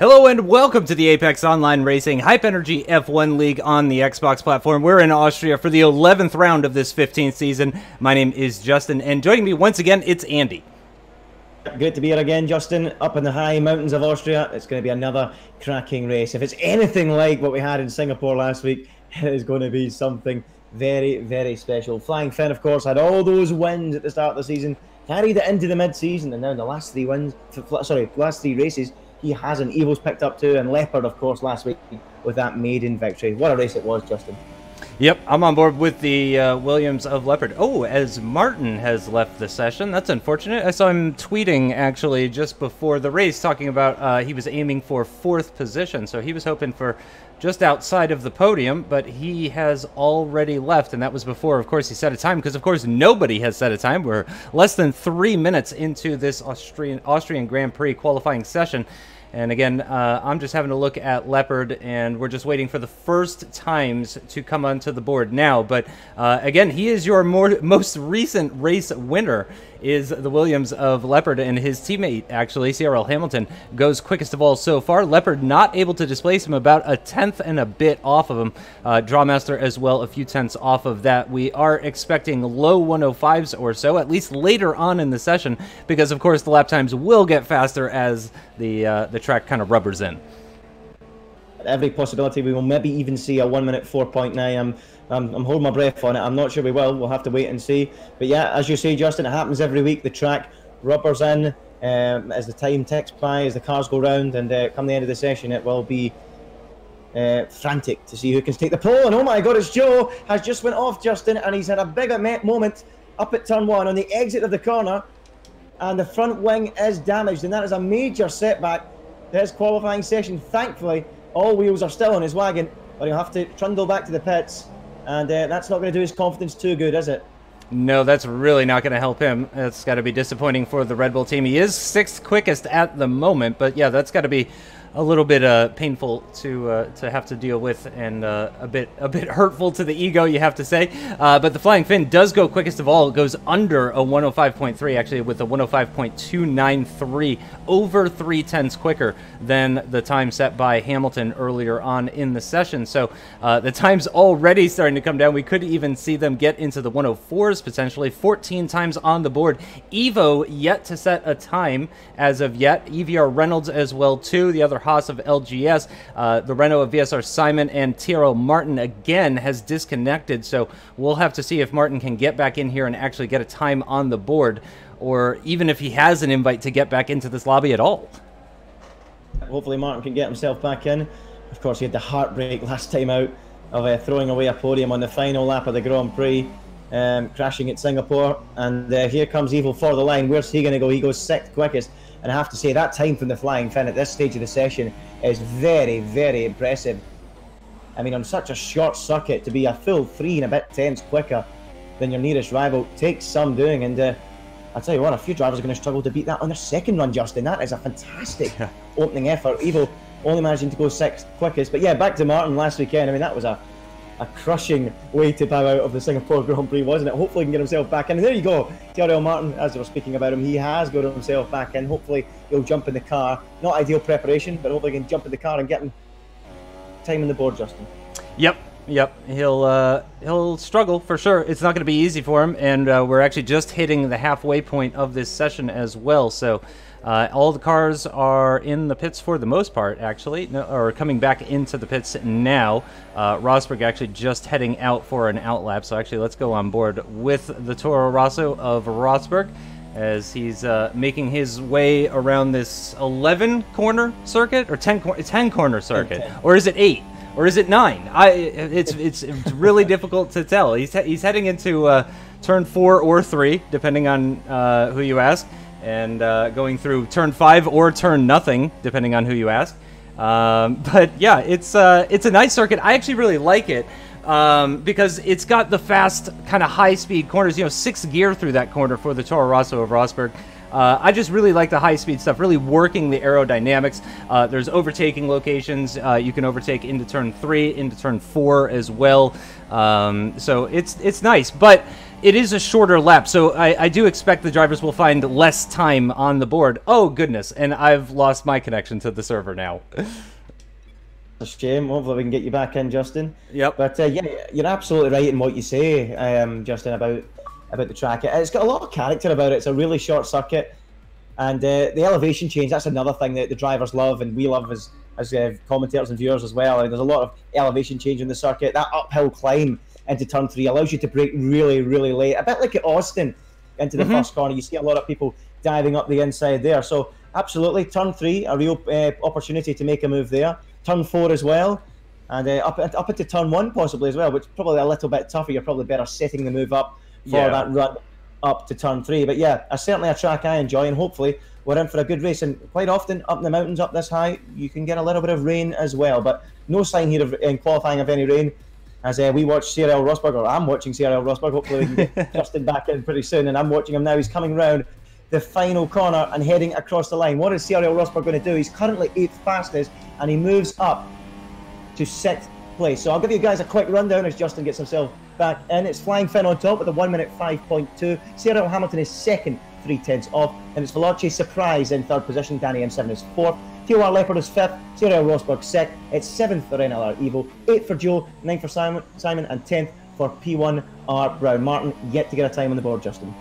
Hello and welcome to the Apex Online Racing Hype Energy F1 League on the Xbox platform. We're in Austria for the 11th round of this 15th season. My name is Justin, and joining me once again, it's Andy. Good to be here again, Justin, up in the high mountains of Austria. It's going to be another cracking race. If it's anything like what we had in Singapore last week, it is going to be something very, very special. Flying Finn, of course, had all those wins at the start of the season, carried it into the mid-season, and now in the last three races, he hasn't. Evo's picked up too, and Leopard, of course, last week with that maiden victory. What a race it was, Justin. Yep, I'm on board with the Williams of Leopard. Oh, as Martin has left the session. That's unfortunate. I saw him tweeting, actually, just before the race, talking about he was aiming for 4th position, so he was hoping for just outside of the podium, but he has already left, and that was before, of course, he set a time, because, of course, nobody has set a time. We're less than 3 minutes into this Austrian Grand Prix qualifying session. And again, I'm just having a look at Leopard, and we're just waiting for the first times to come onto the board now. But again, he is your most recent race winner, is the Williams of Leopard, and his teammate, actually, CRL Hamilton, goes quickest of all so far. Leopard not able to displace him, about a tenth and a bit off of him. Drawmaster as well, a few tenths off of that. We are expecting low 105s or so, at least later on in the session, because, of course, the lap times will get faster as the track kind of rubbers in. Every possibility we will maybe even see a 1 minute 4.9. I'm holding my breath on it. I'm not sure we will. We'll have to wait and see. But yeah, as you say, Justin, it happens every week. The track rubbers in as the time ticks by, as the cars go round, and come the end of the session, it will be frantic to see who can take the pole. And oh my God, it's Joe has just went off, Justin, and he's had a big moment up at turn 1 on the exit of the corner, and the front wing is damaged, and that is a major setback to his qualifying session. Thankfully, all wheels are still on his wagon, but he'll have to trundle back to the pits, and that's not going to do his confidence too good, is it? No, that's really not going to help him. That's got to be disappointing for the Red Bull team. He is 6th quickest at the moment, but yeah, that's got to be a little bit painful to have to deal with, and a bit hurtful to the ego, you have to say. But the Flying Finn does go quickest of all. It goes under a 105.3, actually, with a 105.293, over 3/10ths quicker than the time set by Hamilton earlier on in the session. So the time's already starting to come down. We could even see them get into the 104s potentially. 14 times on the board. Evo yet to set a time as of yet. EVR Reynolds as well too. The other Haas of LGS, the Renault of VSR Simon, and Tiro Martin again has disconnected, so we'll have to see if Martin can get back in here and actually get a time on the board, or even if he has an invite to get back into this lobby at all. Hopefully Martin can get himself back in. Of course, he had the heartbreak last time out of throwing away a podium on the final lap of the Grand Prix, crashing at Singapore, and here comes Evo for the line. Where's he going to go? He goes 6th quickest. And I have to say, that time from the Flying Finn at this stage of the session is very, very impressive. I mean, on such a short circuit, to be a full 3 and a bit tenths quicker than your nearest rival takes some doing. And I'll tell you what, a few drivers are going to struggle to beat that on their second run, Justin. That is a fantastic opening effort. Evo only managing to go 6th quickest. But yeah, back to Martin last weekend. I mean, that was a crushing way to bow out of the Singapore Grand Prix, wasn't it? Hopefully he can get himself back in. And there you go, TRL Martin, as we were speaking about him, he has got himself back in. Hopefully he'll jump in the car. Not ideal preparation, but hopefully he can jump in the car and get him time on the board, Justin. Yep. He'll struggle for sure. It's not going to be easy for him, and we're actually just hitting the halfway point of this session as well, so all the cars are in the pits for the most part, actually, or coming back into the pits now. Rosberg actually just heading out for an outlap, so actually let's go on board with the Toro Rosso of Rosberg as he's making his way around this 11-corner circuit, or 10-corner circuit, 10. Or is it 8? Or is it 9? It's really difficult to tell. He's heading into turn 4 or 3, depending on who you ask, and going through turn 5 or turn nothing, depending on who you ask. But yeah, it's a nice circuit. I actually really like it because it's got the fast, kind of high-speed corners. You know, 6th gear through that corner for the Toro Rosso of Rosberg. I just really like the high-speed stuff, really working the aerodynamics. There's overtaking locations. You can overtake into turn 3, into turn 4 as well. So it's nice. But It is a shorter lap, so I do expect the drivers will find less time on the board. Oh, goodness, and I've lost my connection to the server now. A shame. Hopefully we can get you back in, Justin. Yep. But yeah, you're absolutely right in what you say, Justin, about the track. It's got a lot of character about it. It's a really short circuit, and the elevation change, that's another thing that the drivers love and we love as commentators and viewers as well. There's a lot of elevation change in the circuit. That uphill climb into turn 3 allows you to brake really, really late. A bit like at Austin into the first corner. You see a lot of people diving up the inside there. So absolutely, turn 3, a real opportunity to make a move there. Turn 4 as well. And up into turn 1 possibly as well, which is probably a little bit tougher. You're probably better setting the move up for that run up to turn 3. But yeah, certainly a track I enjoy, and hopefully we're in for a good race. And quite often up in the mountains up this high, you can get a little bit of rain as well. But no sign here of in qualifying of any rain. As we watch CRL Rosberg, or I'm watching CRL Rosberg, hopefully we can get Justin back in pretty soon, and I'm watching him now. He's coming round the final corner and heading across the line. What is CRL Rosberg going to do? He's currently 8th fastest, and he moves up to 6th place. So I'll give you guys a quick rundown as Justin gets himself back in. It's Flying Finn on top with a 1 minute 5.2. CRL Hamilton is second, 3/10 off, and it's Veloce Surprise in third position. Danny M7 is fourth. AOR Leopard is 5th, CRL Rosberg 6th, it's 7th for NLR Evo, 8th for Joe, 9th for Simon, and 10th for P1R Brown. Martin, yet to get a time on the board, Justin.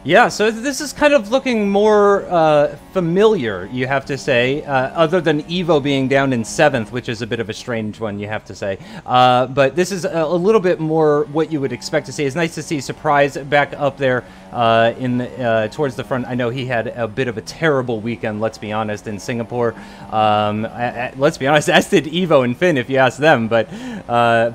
Yeah, so this is kind of looking more familiar, you have to say, other than Evo being down in 7th, which is a bit of a strange one, you have to say. But this is a little bit more what you would expect to see. It's nice to see Surprise back up there towards the front. I know he had a bit of a terrible weekend, let's be honest, in Singapore. Let's be honest, as did Evo and Finn, if you ask them. But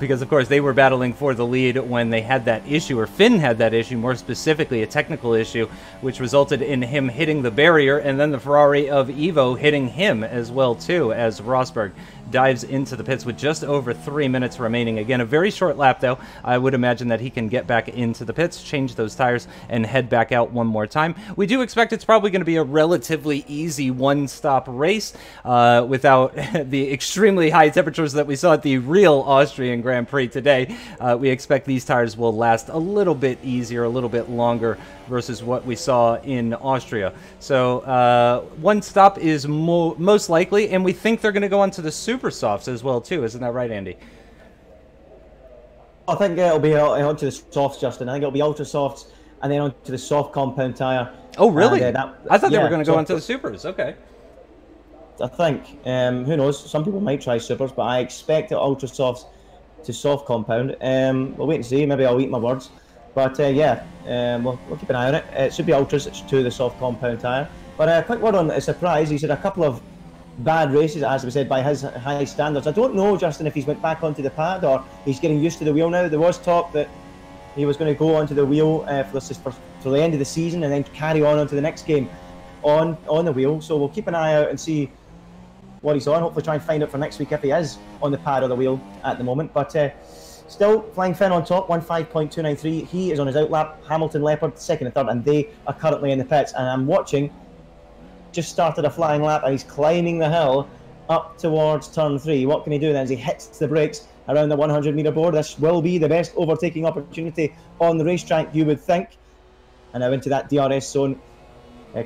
because, of course, they were battling for the lead when they had that issue, or Finn had that issue, more specifically a technical issue, which resulted in him hitting the barrier, and then the Ferrari of Evo hitting him as well too, as Rosberg dives into the pits with just over 3 minutes remaining. Again, a very short lap though. I would imagine that he can get back into the pits, change those tires, and head back out one more time. We do expect it's probably going to be a relatively easy one-stop race without the extremely high temperatures that we saw at the real Austrian Grand Prix today. We expect these tires will last a little bit easier, a little bit longer versus what we saw in Austria. So one stop is most likely, and we think they're going to go on to the super softs as well too. Isn't that right, Andy? I think it'll be onto the softs, Justin. I think it'll be ultra softs and then onto the soft compound tire. Oh, really? I thought they were going to go onto the supers. Okay. I think. Who knows? Some people might try supers, but I expect it ultra softs to soft compound. We'll wait and see. Maybe I'll eat my words. But yeah, we'll keep an eye on it. It should be ultras to the soft compound tyre. But a quick word on a Surprise. He's had a couple of bad races, as we said, by his high standards. I don't know, Justin, if he's went back onto the pad or he's getting used to the wheel now. There was talk that he was going to go onto the wheel for the end of the season and then carry on onto the next game on the wheel. So we'll keep an eye out and see what he's on. Hopefully try and find out for next week if he is on the pad or the wheel at the moment. But still, Flying Finn on top, 1:5.293. He is on his outlap. Hamilton, Leopard, second and third, and they are currently in the pits. And I'm watching, just started a flying lap, and he's climbing the hill up towards turn 3. What can he do then as he hits the brakes around the 100-metre board? This will be the best overtaking opportunity on the racetrack, you would think. And now into that DRS zone,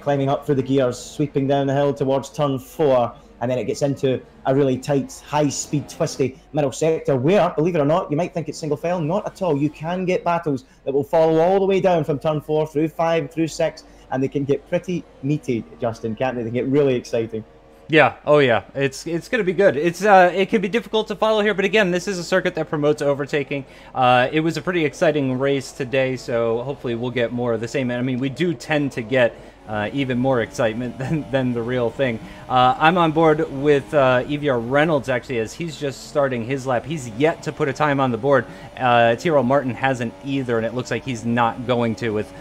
climbing up through the gears, sweeping down the hill towards turn 4. And then it gets into a really tight, high-speed, twisty middle sector where, believe it or not, you might think it's single file. Not at all. You can get battles that will follow all the way down from turn 4 through 5 through 6, and they can get pretty meaty, Justin, can't they? They can get really exciting. Yeah, oh yeah, it's going to be good. It can be difficult to follow here, but again, this is a circuit that promotes overtaking. It was a pretty exciting race today, so hopefully we'll get more of the same. I mean, we do tend to get even more excitement than the real thing. I'm on board with EVR Reynolds, actually, as he's just starting his lap. He's yet to put a time on the board. Tyrrell Martin hasn't either, and it looks like he's not going to with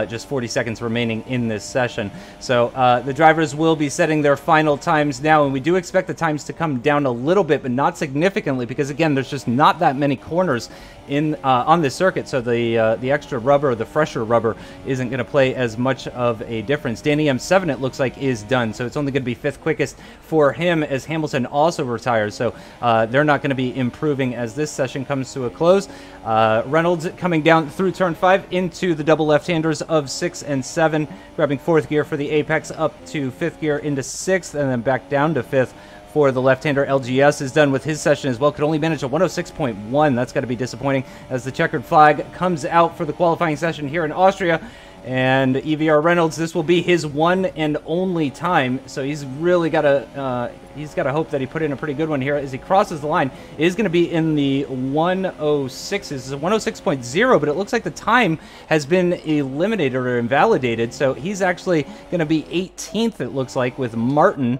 just 40 seconds remaining in this session. So the drivers will be setting their final times now, and we do expect the times to come down a little bit, but not significantly, because, again, there's just not that many corners in on this circuit, so the extra rubber, the fresher rubber, isn't going to play as much of a difference. Danny M7, it looks like, is done, so it's only going to be 5th quickest for him as Hamilton also retires, so they're not going to be improving as this session comes to a close. Reynolds coming down through turn 5 into the double left-handers of 6 and 7, grabbing 4th gear for the Apex up to 5th gear into 6th, and then back down to 5th for the left-hander. LGS is done with his session as well. Could only manage a 106.1. That's got to be disappointing as the checkered flag comes out for the qualifying session here in Austria. And EVR Reynolds, this will be his one and only time, so he's really got to hope that he put in a pretty good one here as he crosses the line. It is going to be in the 106s. It's a 106.0, but it looks like the time has been eliminated or invalidated, so he's actually going to be 18th, it looks like, with Martin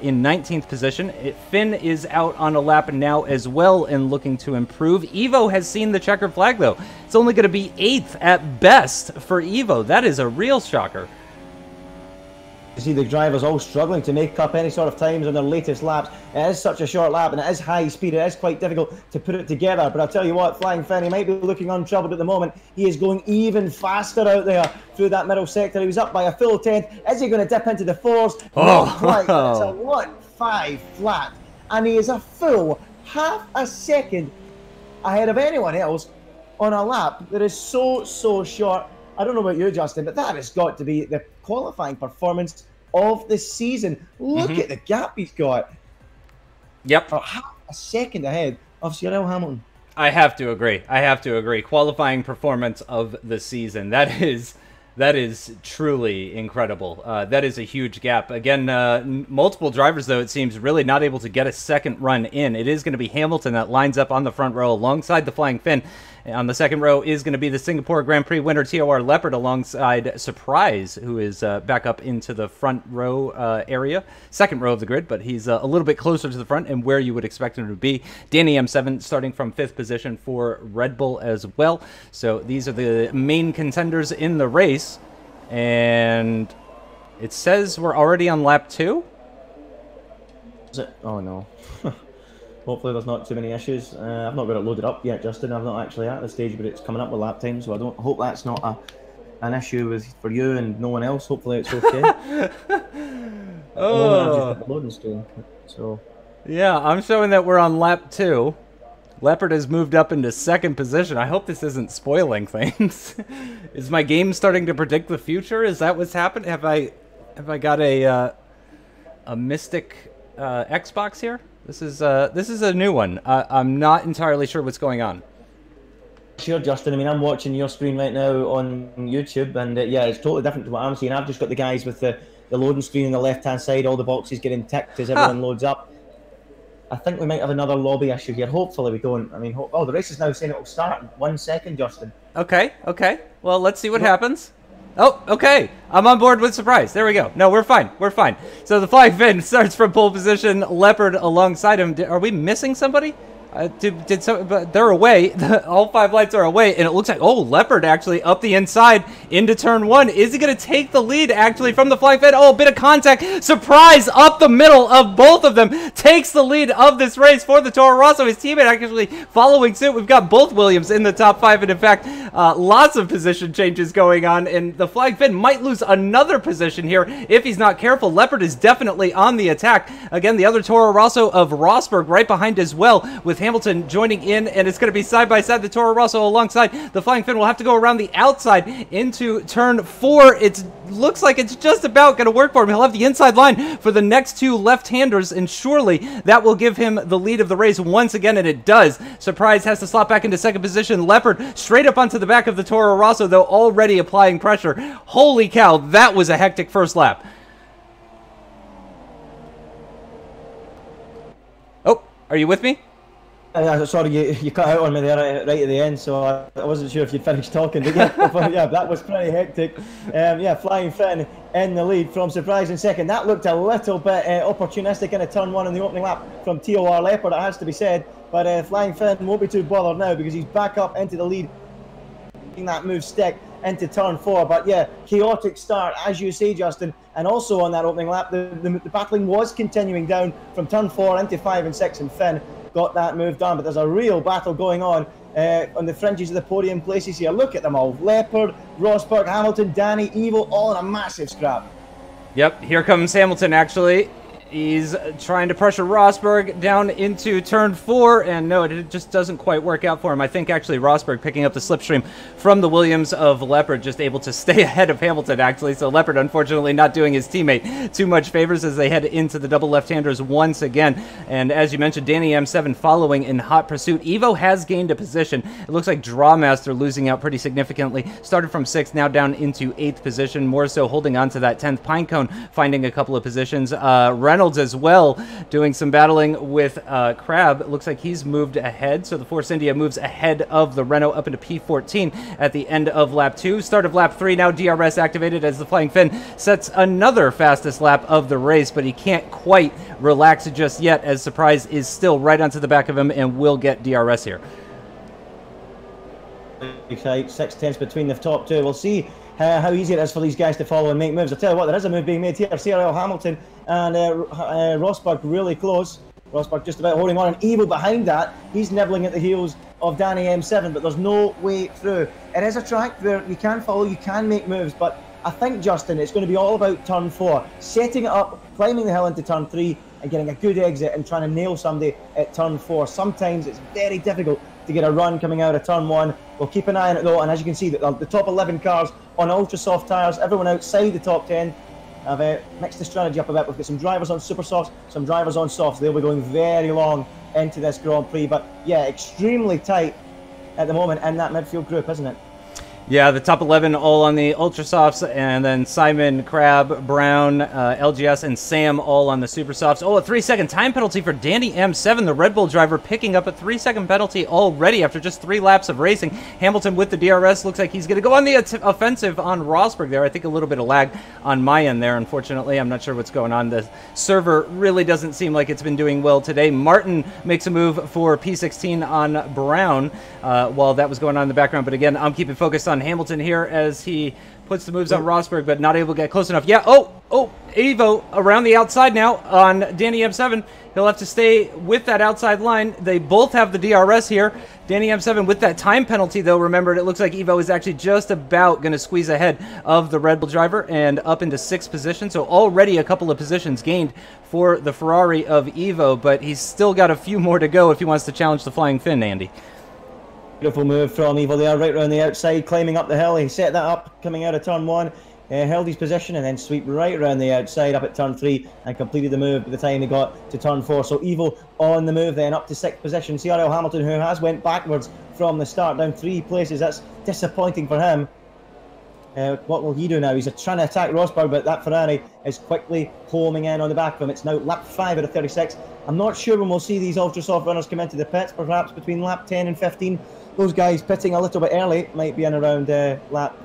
in 19th position. Finn is out on a lap now as well and looking to improve. Evo has seen the checkered flag, though. It's only going to be 8th at best for Evo. That is a real shocker. You see the drivers all struggling to make up any sort of times on their latest laps. It is such a short lap and it is high speed. It is quite difficult to put it together. But I'll tell you what, Flying Finn, he might be looking untroubled at the moment. He is going even faster out there through that middle sector. He was up by a full 10th. Is he going to dip into the 4s? Oh, not quite. It's a 1.5 flat. And he is a full half a second ahead of anyone else on a lap that is so short. I don't know about you, Justin, but that has got to be the qualifying performance of the season. Look at the gap he's got. Yep. For half a second ahead of Cyril Hamilton. I have to agree. I have to agree. Qualifying performance of the season. That is truly incredible. That is a huge gap. Again, multiple drivers, though, it seems, really not able to get a second run in. It is going to be Hamilton that lines up on the front row alongside the Flying Finn. On the second row is going to be the Singapore Grand Prix winner, TOR Leopard, alongside Surprise, who is back up into the front row area. Second row of the grid, but he's a little bit closer to the front and where you would expect him to be. Danny M7 starting from 5th position for Red Bull as well. So these are the main contenders in the race. And it says we're already on lap 2. Is it? Oh, no. Hopefully there's not too many issues. I've not got it loaded up yet, Justin. I'm not actually at the stage, but it's coming up with lap time, so I hope that's not an issue for you and no one else. Hopefully it's okay. Oh. I'm just loading screen, so. Yeah, I'm showing that we're on lap 2. Leopard has moved up into 2nd position. I hope this isn't spoiling things. Is my game starting to predict the future? Is that what's happened? Have I got a Mystic Xbox here? This is a new one. I'm not entirely sure what's going on. Sure, Justin. I mean, I'm watching your screen right now on YouTube, and yeah, it's totally different to what I'm seeing. I've just got the guys with the loading screen on the left-hand side, all the boxes getting ticked as everyone loads up. I think we might have another lobby issue here. Hopefully we don't. I mean, oh, the race is now saying it will start in 1 second, Justin. Okay. Well, let's see what happens. Oh, okay. I'm on board with Surprise. There we go. No, we're fine. We're fine. So the Flying Finn starts from pole position. Leopard alongside him. Are we missing somebody? But they're away. All 5 lights are away, and it looks like, oh, Leopard actually up the inside into turn 1. Is he going to take the lead actually from the Flying Finn? Oh, a bit of contact. Surprise up the middle of both of them. Takes the lead of this race for the Toro Rosso. His teammate actually following suit. We've got both Williams in the top 5, and in fact, lots of position changes going on, and the Flying Finn might lose another position here if he's not careful. Leopard is definitely on the attack. Again, the other Toro Rosso of Rosberg right behind as well, with Hamilton joining in, and it's going to be side by side. The Toro Rosso alongside the Flying Finn will have to go around the outside into turn 4. It looks like it's just about going to work for him. He'll have the inside line for the next 2 left-handers, and surely that will give him the lead of the race once again, and it does. Surprise has to slot back into 2nd position. Leopard straight up onto the back of the Toro Rosso, though, already applying pressure. Holy cow, that was a hectic first lap. Oh, are you with me? Sorry, you cut out on me there right at the end, so I wasn't sure if you'd finished talking. But yeah, that was pretty hectic. Yeah, Flying Finn in the lead from Surprise in 2nd. That looked a little bit opportunistic in a turn 1 in the opening lap from TOR Leopard, it has to be said. But Flying Finn won't be too bothered now because he's back up into the lead. That move stick into turn 4. But yeah, chaotic start, as you say, Justin. And also on that opening lap, the battling was continuing down from turn 4 into 5 and 6, and Finn got that move done. But there's a real battle going on on the fringes of the podium places here. Look at them all. Leopard, Rosberg, Hamilton, Danny, Evo, all in a massive scrap. Yep, here comes Hamilton, actually. He's trying to pressure Rosberg down into turn 4, and no, it just doesn't quite work out for him. I think actually Rosberg picking up the slipstream from the Williams of Leopard, just able to stay ahead of Hamilton, actually. So Leopard, unfortunately, not doing his teammate too much favors as they head into the double left-handers once again. And as you mentioned, Danny M7 following in hot pursuit. Evo has gained a position. It looks like Drawmaster losing out pretty significantly. Started from 6th, now down into 8th position, more so holding on to that 10th. Pinecone finding a couple of positions. Reynolds as well, doing some battling with Crab. It looks like he's moved ahead, so the Force India moves ahead of the Renault up into P14 at the end of lap 2. Start of lap 3, now DRS activated as the Flying Finn sets another fastest lap of the race, but he can't quite relax just yet as Surprise is still right onto the back of him and will get DRS here. 6/10 between the top two. We'll see how easy it is for these guys to follow and make moves. I'll tell you what, there is a move being made here. CRL Hamilton and Rosberg really close. Rosberg just about holding on, and Evo behind that. He's nibbling at the heels of Danny M7, but there's no way through. It is a track where you can follow, you can make moves, but I think, Justin, it's going to be all about turn 4. Setting it up, climbing the hill into turn 3, and getting a good exit and trying to nail somebody at turn 4. Sometimes it's very difficult to get a run coming out of turn 1. We'll keep an eye on it though, and as you can see, the top 11 cars on ultra soft tyres, everyone outside the top 10. I've mixed the strategy up a bit. We've got some drivers on super softs, some drivers on softs. They'll be going very long into this Grand Prix, but yeah, extremely tight at the moment in that midfield group, isn't it? Yeah, the top 11 all on the Ultra Softs, and then Simon, Crab, Brown, LGS, and Sam all on the Super Softs. Oh, a 3-second time penalty for Danny M7, the Red Bull driver, picking up a 3-second penalty already after just 3 laps of racing. Hamilton with the DRS, looks like he's going to go on the offensive on Rosberg there. I think a little bit of lag on my end there, unfortunately. I'm not sure what's going on. The server really doesn't seem like it's been doing well today. Martin makes a move for P16 on Brown while that was going on in the background. But again, I'm keeping focused on Hamilton here as he puts the moves on Rosberg, but not able to get close enough. Yeah, oh, Evo around the outside now on Danny M7. He'll have to stay with that outside line. They both have the DRS here. Danny M7 with that time penalty, though. Remember, it looks like Evo is actually just about going to squeeze ahead of the Red Bull driver and up into 6th position. So already a couple of positions gained for the Ferrari of Evo, but he's still got a few more to go if he wants to challenge the Flying Finn, Andy. Beautiful move from Evo there, right around the outside, climbing up the hill. He set that up, coming out of turn 1, held his position, and then sweep right around the outside up at turn 3 and completed the move by the time he got to turn 4. So Evo on the move then up to 6th position. CRL Hamilton, who has went backwards from the start, down 3 places. That's disappointing for him. What will he do now? He's trying to attack Rosberg, but that Ferrari is quickly homing in on the back of him. It's now lap 5 out of 36. I'm not sure when we'll see these ultra soft runners come into the pits, perhaps between lap 10 and 15. Those guys pitting a little bit early, might be in around lap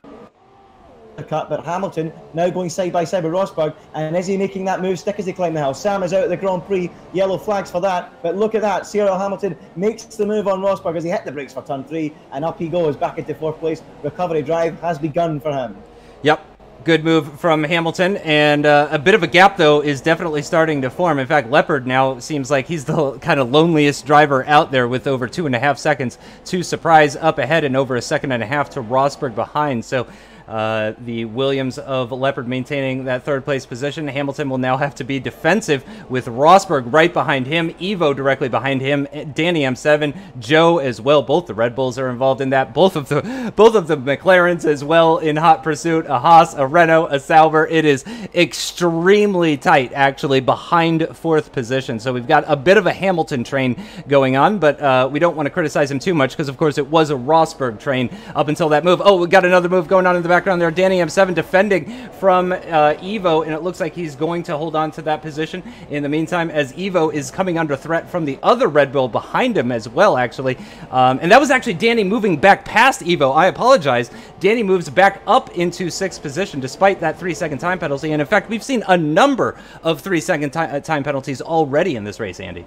cut, but Hamilton now going side by side with Rosberg, and is he making that move stick as they climb the hill? Sam is out of the Grand Prix, yellow flags for that, but look at that, CRL Hamilton makes the move on Rosberg as he hit the brakes for turn 3, and up he goes back into 4th place. Recovery drive has begun for him. Yep. Good move from Hamilton, and a bit of a gap, though, is definitely starting to form. In fact, Leopard now seems like he's the kind of loneliest driver out there with over 2.5 seconds to Surprise up ahead and over 1.5 seconds to Rosberg behind. So the Williams of Leopard maintaining that 3rd place position. Hamilton will now have to be defensive with Rosberg right behind him, Evo directly behind him, Danny M7, Joe as well. Both the Red Bulls are involved in that. Both of the McLarens as well in hot pursuit. A Haas, a Renault, a Sauber. It is extremely tight, actually, behind 4th position. So we've got a bit of a Hamilton train going on, but we don't want to criticize him too much because, of course, it was a Rosberg train up until that move. Oh, we got another move going on in the background there. Danny M7 defending from Evo, and it looks like he's going to hold on to that position in the meantime as Evo is coming under threat from the other Red Bull behind him as well, actually. And that was actually Danny moving back past Evo. I apologize. Danny moves back up into 6th position despite that 3-second time penalty, and in fact, we've seen a number of 3-second time penalties already in this race, Andy.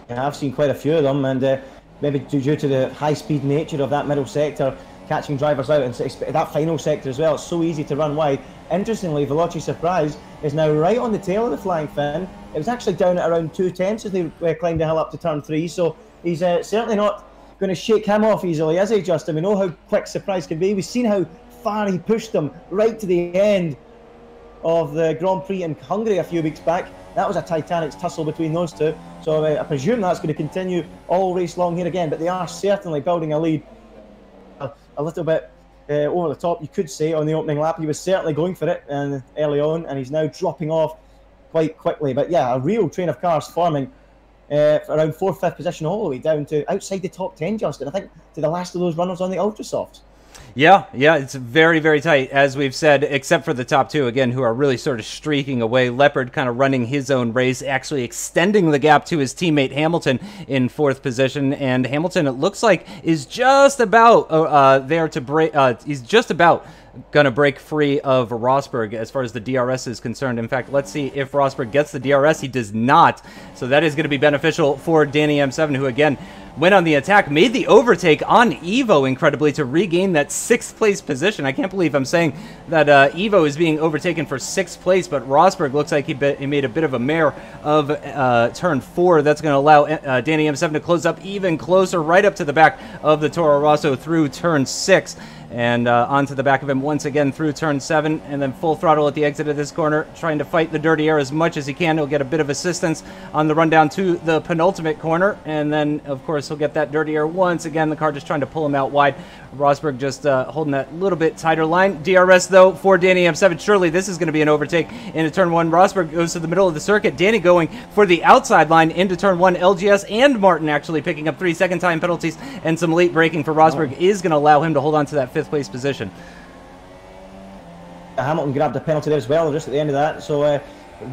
Yeah, I've seen quite a few of them, and maybe due to the high-speed nature of that middle sector, catching drivers out, and that final sector as well, it's so easy to run wide. Interestingly, Veloci Surprise is now right on the tail of the Flying Finn. It was actually down at around 2/10 as they climbed the hill up to turn 3, so he's certainly not going to shake him off easily, is he, Justin? We know how quick surprise can be. We've seen how far he pushed them right to the end of the Grand Prix in Hungary a few weeks back. That was a titanic tussle between those two. So I presume that's going to continue all race long here again. But they are certainly building a lead a little bit over the top, you could say, on the opening lap. He was certainly going for it early on, and he's now dropping off quite quickly. But yeah, a real train of cars forming around 4th, 5th position all the way down to outside the top 10, Justin. I think to the last of those runners on the Ultrasofts. Yeah, it's very, very tight, as we've said, except for the top two, again, who are really sort of streaking away. Leopard kind of running his own race, actually extending the gap to his teammate Hamilton in 4th position. And Hamilton, it looks like, is just about there to break. He's just about going to break free of Rosberg as far as the DRS is concerned. In fact, let's see if Rosberg gets the DRS. He does not. So that is going to be beneficial for Danny M7, who, again, went on the attack, made the overtake on Evo, incredibly, to regain that 6th place position. I can't believe I'm saying that Evo is being overtaken for 6th place, but Rosberg looks like he made a bit of a mare of turn 4. That's going to allow Danny M7 to close up even closer, right up to the back of the Toro Rosso through turn 6. And onto the back of him once again through turn 7, and then full throttle at the exit of this corner, trying to fight the dirty air as much as he can. He'll get a bit of assistance on the run down to the penultimate corner, and then, of course, he'll get that dirty air once again. The car just trying to pull him out wide. Rosberg just holding that little bit tighter line. DRS, though, for Danny M7. Surely this is going to be an overtake into turn 1. Rosberg goes to the middle of the circuit. Danny going for the outside line into turn 1. LGS and Martin actually picking up 3 second time penalties, and some late braking for Rosberg is going to allow him to hold on to that 5th place position. Hamilton grabbed a penalty there as well, just at the end of that. So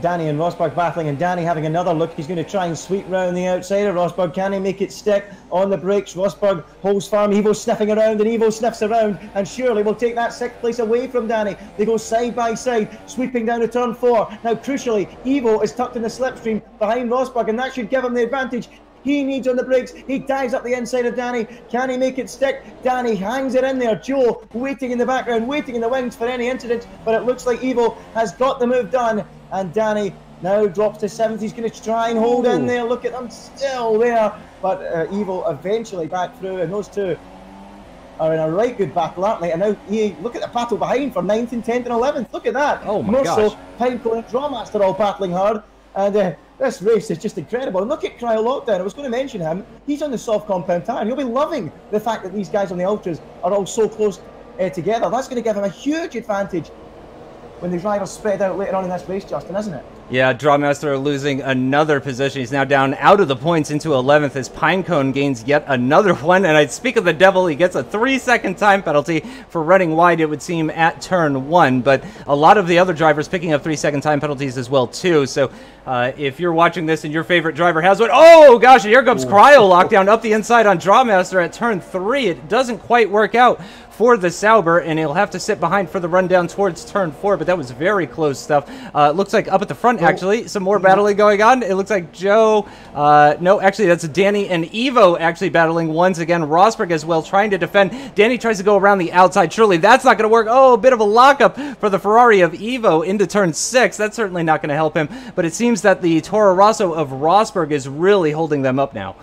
Danny and Rosberg battling, and Danny having another look. He's going to try and sweep round the outside of Rosberg. Can he make it stick on the brakes? Rosberg holds firm. Evo sniffing around, and Evo sniffs around, and surely will take that 6th place away from Danny. They go side by side, sweeping down to turn 4. Now, crucially, Evo is tucked in the slipstream behind Rosberg, and that should give him the advantage he needs on the brakes. He dives up the inside of Danny. Can he make it stick? Danny hangs it in there. Joe waiting in the background, waiting in the wings for any incident, but it looks like Evo has got the move done, and Danny now drops to 7th. He's going to try and hold in there. Look at them still there, but Evo eventually back through, and those two are in a right good battle, aren't they? And now look at the battle behind for 9th and 10th and 11th. Look at that. Oh my gosh. Pineco and Drawmaster all battling hard, and this race is just incredible. And look at Cryo Lockdown. I was going to mention him. He's on the soft compound tyre. You'll be loving the fact that these guys on the Ultras are all so close together. That's going to give him a huge advantage when the drivers spread out later on in this race, Justin, isn't it? Yeah, Drawmaster losing another position. He's now down out of the points into 11th as Pinecone gains yet another one. And I'd speak of the devil, he gets a 3 second time penalty for running wide, it would seem, at turn 1. But a lot of the other drivers picking up 3 second time penalties as well, too. So if you're watching this and your favorite driver has one, oh gosh, and here comes Cryo Lockdown up the inside on Drawmaster at turn 3. It doesn't quite work out for the Sauber, and he'll have to sit behind for the rundown towards turn 4, but that was very close stuff. It looks like up at the front, actually, some more battling going on. It looks like Joe, no, actually, that's Danny and Evo actually battling once again. Rosberg as well, trying to defend. Danny tries to go around the outside. Surely that's not going to work. Oh, a bit of a lockup for the Ferrari of Evo into turn 6. That's certainly not going to help him, but it seems that the Toro Rosso of Rosberg is really holding them up now.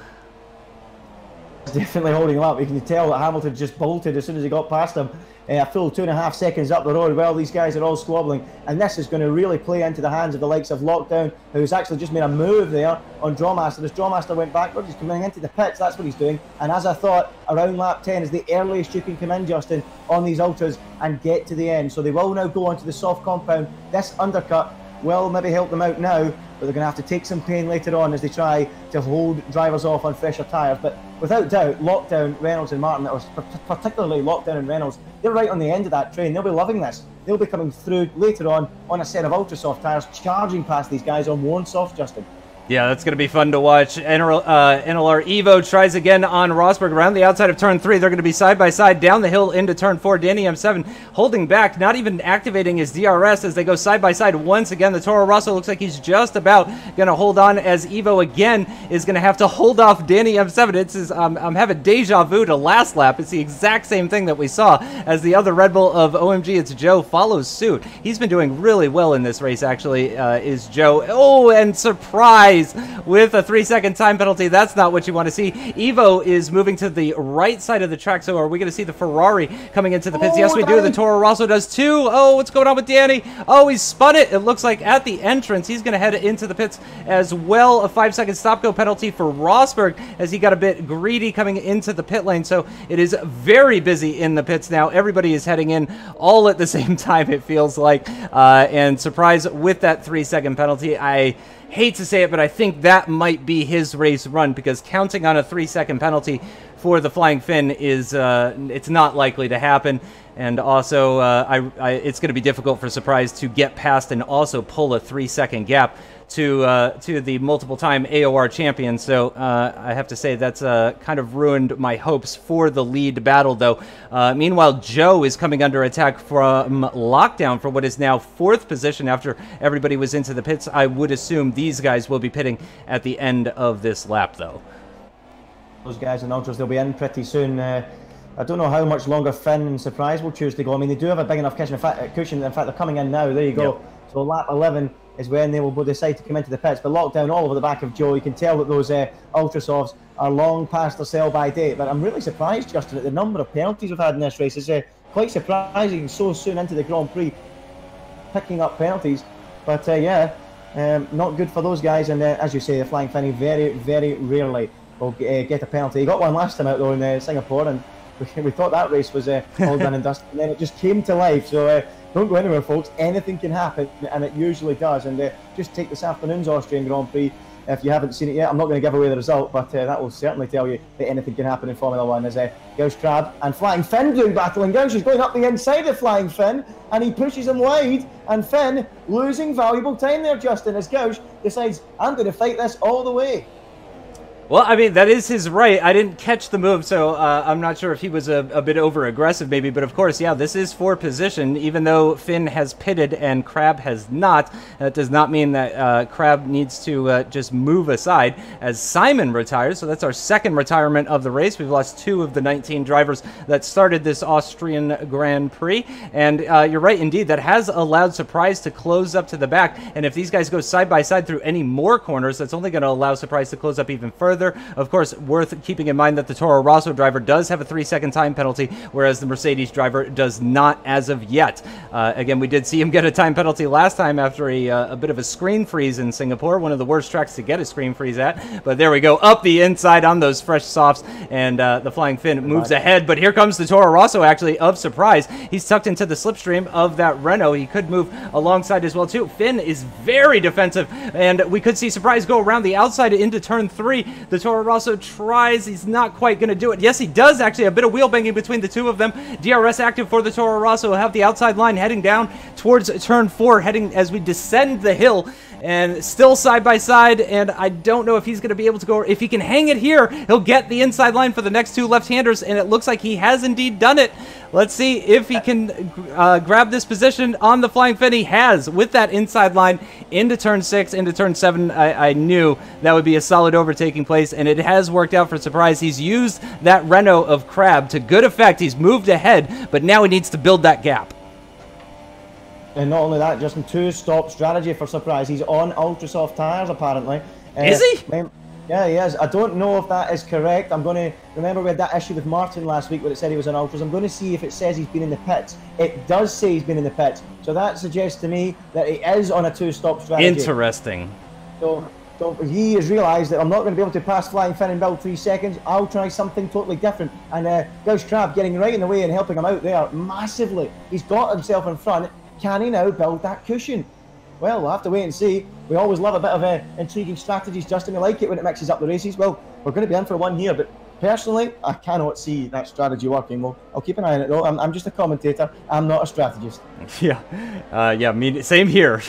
Definitely holding him up. You can tell that Hamilton just bolted as soon as he got past him. A full 2.5 seconds up the road. Well, these guys are all squabbling, and this is going to really play into the hands of the likes of Lockdown, who's actually just made a move there on Drawmaster. As Drawmaster went backwards, he's coming into the pits. That's what he's doing. And as I thought, around lap 10 is the earliest you can come in, Justin, on these Ultras and get to the end. So they will now go onto the soft compound. This undercut will maybe help them out now, but they're going to have to take some pain later on as they try to hold drivers off on fresher tyres. But without doubt, Lockdown, Reynolds and Martin, or particularly Lockdown and Reynolds, they're right on the end of that train. They'll be loving this. They'll be coming through later on a set of ultra soft tyres, charging past these guys on worn soft, Justin. Yeah, that's going to be fun to watch. NLR Evo tries again on Rosberg around the outside of turn 3. They're going to be side by side down the hill into turn 4. Danny M7 holding back, not even activating his DRS as they go side by side once again. The Toro Rosso looks like he's just about going to hold on as Evo again is going to have to hold off Danny M7. It's I'm having deja vu to last lap. It's the exact same thing that we saw as the other Red Bull of OMG. It's Joe follows suit. He's been doing really well in this race, actually, is Joe. Oh, and surprise! Surprise with a 3-second time penalty. That's not what you want to see. Evo is moving to the right side of the track, so are we going to see the Ferrari coming into the pits? Yes, we do. The Toro Rosso does too. Oh, what's going on with Danny? Oh, he's spun it. It looks like at the entrance, he's going to head into the pits as well. A 5-second stop-go penalty for Rosberg as he got a bit greedy coming into the pit lane. So it is very busy in the pits now. Everybody is heading in all at the same time, it feels like. And Surprise with that 3-second penalty. I hate to say it, but I think that might be his race run, because counting on a 3-second penalty for the Flying Finn is it's not likely to happen. And also, it's going to be difficult for Surprise to get past and also pull a 3-second gap to the multiple-time AOR champion. So I have to say that's kind of ruined my hopes for the lead battle, though. Meanwhile, Joe is coming under attack from Lockdown for what is now 4th position after everybody was into the pits. I would assume these guys will be pitting at the end of this lap, though. Those guys in Ultras, they'll be in pretty soon. I don't know how much longer Finn and Surprise will choose to go. I mean, they do have a big enough cushion. In fact, they're coming in now. There you go. Yep. So lap 11 is when they will decide to come into the pits. But Lockdown all over the back of Joe. You can tell that those Ultrasofts are long past their sell-by date. But I'm really surprised, Justin, at the number of penalties we've had in this race. It's quite surprising so soon into the Grand Prix, picking up penalties. But yeah, not good for those guys. And as you say, the Flying Finny very, very rarely will get a penalty. He got one last time out though in Singapore, and we thought that race was all done and dusted, and then it just came to life. So don't go anywhere, folks. Anything can happen, and it usually does. And just take this afternoon's Austrian Grand Prix. If you haven't seen it yet, I'm not going to give away the result, but that will certainly tell you that anything can happen in Formula 1. As Gauss Crab and Flying Finn doing battle, and Gauss is going up the inside of Flying Finn, and he pushes him wide, and Finn losing valuable time there, Justin, as Gauss decides, I'm going to fight this all the way. Well, I mean, that is his right. I didn't catch the move, so I'm not sure if he was a bit over-aggressive maybe. But of course, yeah, this is for position. Even though Finn has pitted and Crab has not, that does not mean that Crab needs to just move aside as Simon retires. So that's our 2nd retirement of the race. We've lost 2 of the 19 drivers that started this Austrian Grand Prix. And you're right, indeed, that has allowed Surprise to close up to the back. And if these guys go side by side through any more corners, that's only going to allow Surprise to close up even further. Of course, worth keeping in mind that the Toro Rosso driver does have a 3-second time penalty, whereas the Mercedes driver does not as of yet. Again, we did see him get a time penalty last time after a bit of a screen freeze in Singapore, one of the worst tracks to get a screen freeze at. But there we go, up the inside on those fresh softs, and the Flying Finn moves ahead. But here comes the Toro Rosso, actually, of Surprise. He's tucked into the slipstream of that Renault. He could move alongside as well, too. Finn is very defensive, and we could see Surprise go around the outside into turn 3. The Toro Rosso tries. He's not quite going to do it. Yes, he does, actually. A bit of wheel banging between the two of them. DRS active for the Toro Rosso. Will have the outside line heading down towards turn 4, heading as we descend the hill. And still side by side, and I don't know if he's going to be able to go. If he can hang it here, he'll get the inside line for the next 2 left-handers, and it looks like he has indeed done it. Let's see if he can grab this position on the Flying Finn. He has, with that inside line into turn 6, into turn 7. I knew that would be a solid overtaking place, and it has worked out for Surprise. He's used that Renault of Crab to good effect. He's moved ahead, but now he needs to build that gap. And not only that, Justin, 2-stop strategy for Surprise. He's on Ultrasoft tyres, apparently. Is he? Yeah, he is. I don't know if that is correct. I'm going to... Remember we had that issue with Martin last week where it said he was on Ultras. I'm going to see if it says he's been in the pits. It does say he's been in the pits. So that suggests to me that he is on a 2-stop strategy. Interesting. So he has realised that I'm not going to be able to pass Flying Finn in about 3 seconds. I'll try something totally different. And Gauss Crab getting right in the way and helping him out there massively. He's got himself in front. Can he now build that cushion? Well, we'll have to wait and see. We always love a bit of intriguing strategies, Justin. We like it when it mixes up the races. Well, we're going to be in for one here, but personally, I cannot see that strategy working. Well, I'll keep an eye on it, though. I'm just a commentator. I'm not a strategist. Yeah, same here.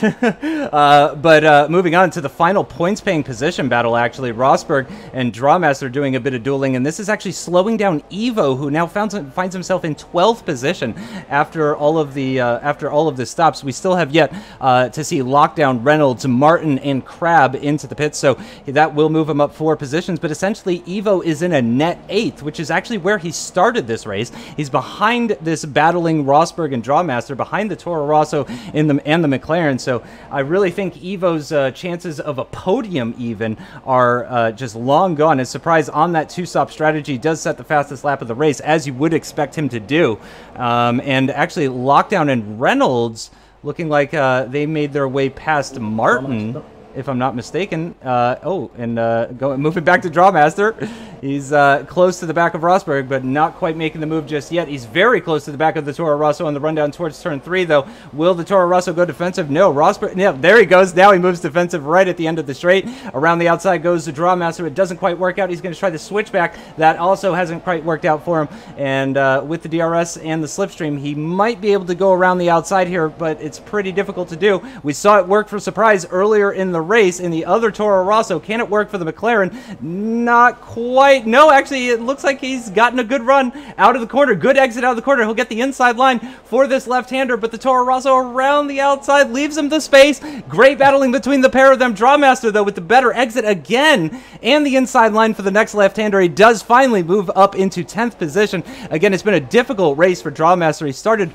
But moving on to the final points-paying position battle, actually, Rosberg and Drawmaster doing a bit of dueling, and this is actually slowing down Evo, who now finds himself in 12th position after all of the stops. We still have yet to see Lockdown, Reynolds, Martin, and Crab into the pits, so that will move him up 4 positions. But essentially, Evo is in a net 8th, which is actually where he started this race. He's behind this battling Rosberg and Drawmaster, behind the Toro Rosso and the McLaren. So I really think Evo's chances of a podium even are just long gone. His surprise on that two-stop strategy does set the fastest lap of the race, as you would expect him to do. And actually, Lockdown and Reynolds looking like they made their way past Martin, if I'm not mistaken. Moving back to Drawmaster. He's close to the back of Rosberg, but not quite making the move just yet. He's very close to the back of the Toro Rosso on the rundown towards turn 3, though. Will the Toro Rosso go defensive? No. Rosberg, yeah, there he goes. Now he moves defensive right at the end of the straight. Around the outside goes the Drawmaster. It doesn't quite work out. He's going to try the switchback. That also hasn't quite worked out for him. And with the DRS and the slipstream, he might be able to go around the outside here, but it's pretty difficult to do. We saw it work for Surprise earlier in the race in the other Toro Rosso. Can it work for the McLaren? Not quite. No, actually, it looks like he's gotten a good run out of the corner. Good exit out of the corner. He'll get the inside line for this left-hander, but the Toro Rosso around the outside leaves him the space. Great battling between the pair of them. Drawmaster, though, with the better exit again and the inside line for the next left-hander. He does finally move up into 10th position. Again, it's been a difficult race for Drawmaster. He started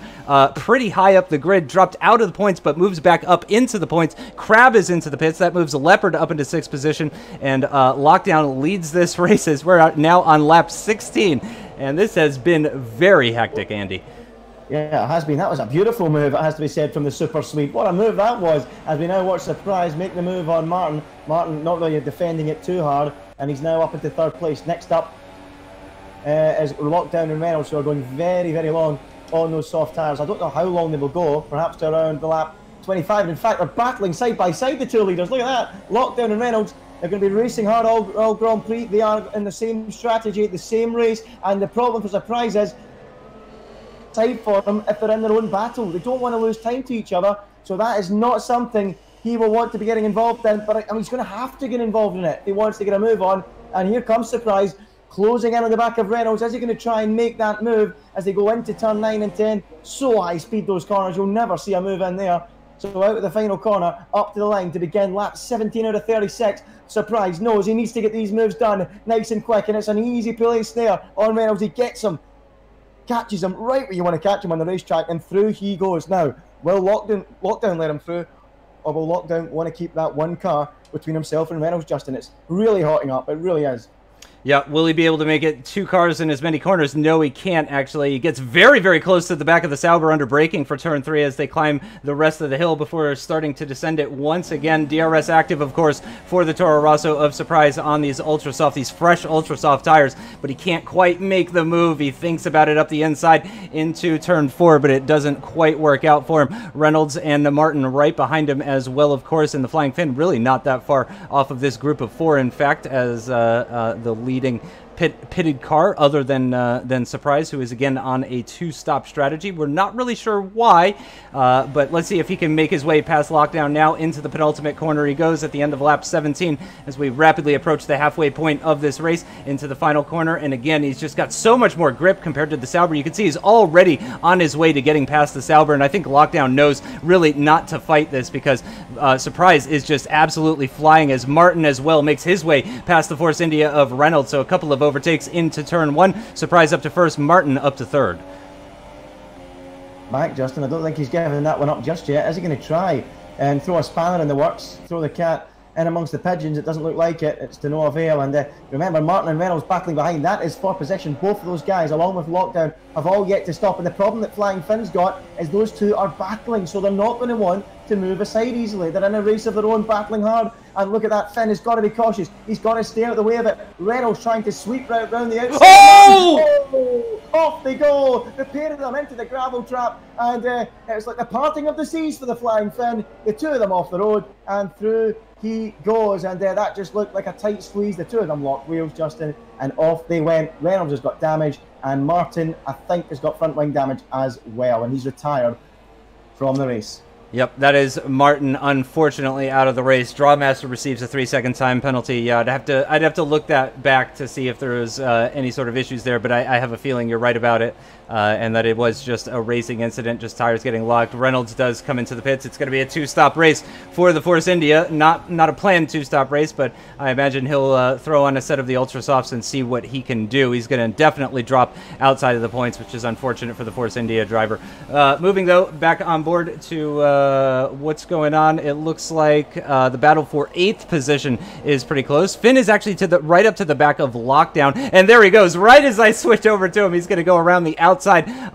pretty high up the grid, dropped out of the points, but moves back up into the points. Crab is into the pits. That moves Leopard up into 6th position, and Lockdown leads this race as we're now on lap 16, and this has been very hectic, Andy. Yeah, it has been. That was a beautiful move, it has to be said, from the Super Sweep. What a move that was, as we now watch Surprise make the move on Martin. Martin not really defending it too hard, and he's now up into 3rd place. Next up is Lockdown and Reynolds, who are going very, very long on those soft tyres. I don't know how long they will go, perhaps to around the lap 25. In fact, they're battling side by side, the two leaders. Look at that. Lockdown and Reynolds. They're going to be racing hard all Grand Prix. They are in the same strategy, the same race. And the problem for Surprise is time for them if they're in their own battle. They don't want to lose time to each other. So that is not something he will want to be getting involved in. But I mean, he's going to have to get involved in it. He wants to get a move on. And here comes Surprise, closing in on the back of Reynolds. Is he going to try and make that move as they go into turn 9 and 10? So high speed, those corners. You'll never see a move in there. So out of the final corner, up to the line to begin lap 17 out of 36. Surprise knows he needs to get these moves done nice and quick, and it's an easy place there on Reynolds. He gets him, catches him right where you want to catch him on the racetrack, and through he goes. Now, will Lockdown let him through, or will Lockdown want to keep that one car between himself and Reynolds, Justin? It's really hotting up, it really is. Yeah, will he be able to make it 2 cars in as many corners? No, he can't, actually. He gets very, very close to the back of the Sauber under braking for turn 3 as they climb the rest of the hill before starting to descend it once again. DRS active, of course, for the Toro Rosso of Surprise on these ultra soft, these fresh ultra soft tires, but he can't quite make the move. He thinks about it up the inside into turn 4, but it doesn't quite work out for him. Reynolds and Martin right behind him as well, of course, and the Flying Finn really not that far off of this group of 4, in fact, as the leading pitted car other than Surprise, who is again on a 2-stop strategy. We're not really sure why, but let's see if he can make his way past Lockdown now into the penultimate corner. He goes at the end of lap 17 as we rapidly approach the halfway point of this race into the final corner. And again, he's just got so much more grip compared to the Sauber. You can see he's already on his way to getting past the Sauber, and I think Lockdown knows really not to fight this because Surprise is just absolutely flying as Martin as well makes his way past the Force India of Reynolds. So a couple of overtakes into turn 1. Surprise up to 1st, Martin up to 3rd. Back, Justin. I don't think he's giving that one up just yet. Is he going to try and throw a spanner in the works, throw the cat in amongst the pigeons? It doesn't look like it. It's to no avail. And remember, Martin and Reynolds battling behind. That is for position. Both of those guys, along with Lockdown, have all yet to stop. And the problem that Flying Finn's got is those two are battling, so they're not going to want to move aside easily. They're in a race of their own, battling hard. And look at that, Finn has got to be cautious. He's got to stay out of the way of it. Reynolds trying to sweep right round the outside. Oh! Off they go. The pair of them into the gravel trap. And it's like the parting of the seas for the Flying Finn. The two of them off the road and through he goes. And that just looked like a tight squeeze. The two of them locked wheels, Justin, and off they went. Reynolds has got damage, and Martin, I think, has got front wing damage as well, and he's retired from the race. Yep, that is Martin, unfortunately, out of the race. Drawmaster receives a 3-second time penalty. Yeah, I'd have to look that back to see if there was any sort of issues there, but I have a feeling you're right about it, and that it was just a racing incident, just tires getting locked. Reynolds does come into the pits. It's going to be a 2-stop race for the Force India. Not a planned 2-stop race, but I imagine he'll throw on a set of the Ultra Softs and see what he can do. He's going to definitely drop outside of the points, which is unfortunate for the Force India driver. Moving, though, back on board to what's going on. It looks like the battle for 8th position is pretty close. Finn is actually to the right up to the back of Lockdown, and there he goes. Right as I switch over to him, he's going to go around the outside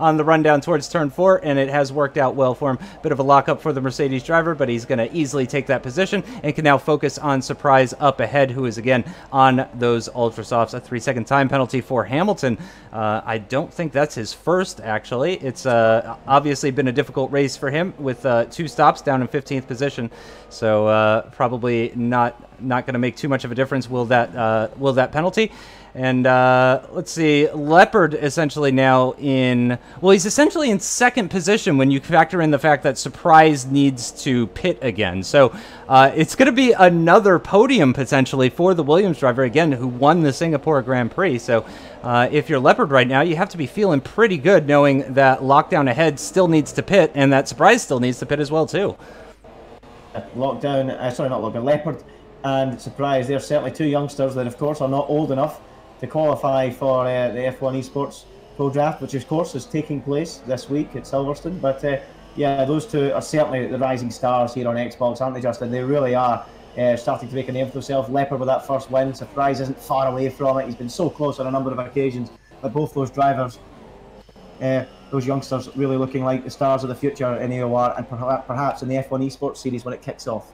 on the rundown towards turn 4, and it has worked out well for him. Bit of a lockup for the Mercedes driver, but he's going to easily take that position and can now focus on Surprise up ahead, who is again on those Ultra Softs. A 3-second time penalty for Hamilton. I don't think that's his first, actually. It's obviously been a difficult race for him with 2 stops down in 15th position, so probably not going to make too much of a difference. Will that penalty? And let's see, Leopard essentially now in, well, he's essentially in 2nd position when you factor in the fact that Surprise needs to pit again. So it's going to be another podium potentially for the Williams driver, again, who won the Singapore Grand Prix. So if you're Leopard right now, you have to be feeling pretty good knowing that Lockdown ahead still needs to pit and that Surprise still needs to pit as well, too. Leopard and Surprise, they're certainly 2 youngsters that, of course, are not old enough to qualify for the F1 Esports Pro Draft, which of course is taking place this week at Silverstone. But yeah, those 2 are certainly the rising stars here on Xbox, aren't they, Justin? They really are starting to make a name for themselves. Leopard with that first win. Surprise isn't far away from it. He's been so close on a number of occasions. But both those drivers, those youngsters, really looking like the stars of the future in AOR and perhaps in the F1 Esports series when it kicks off.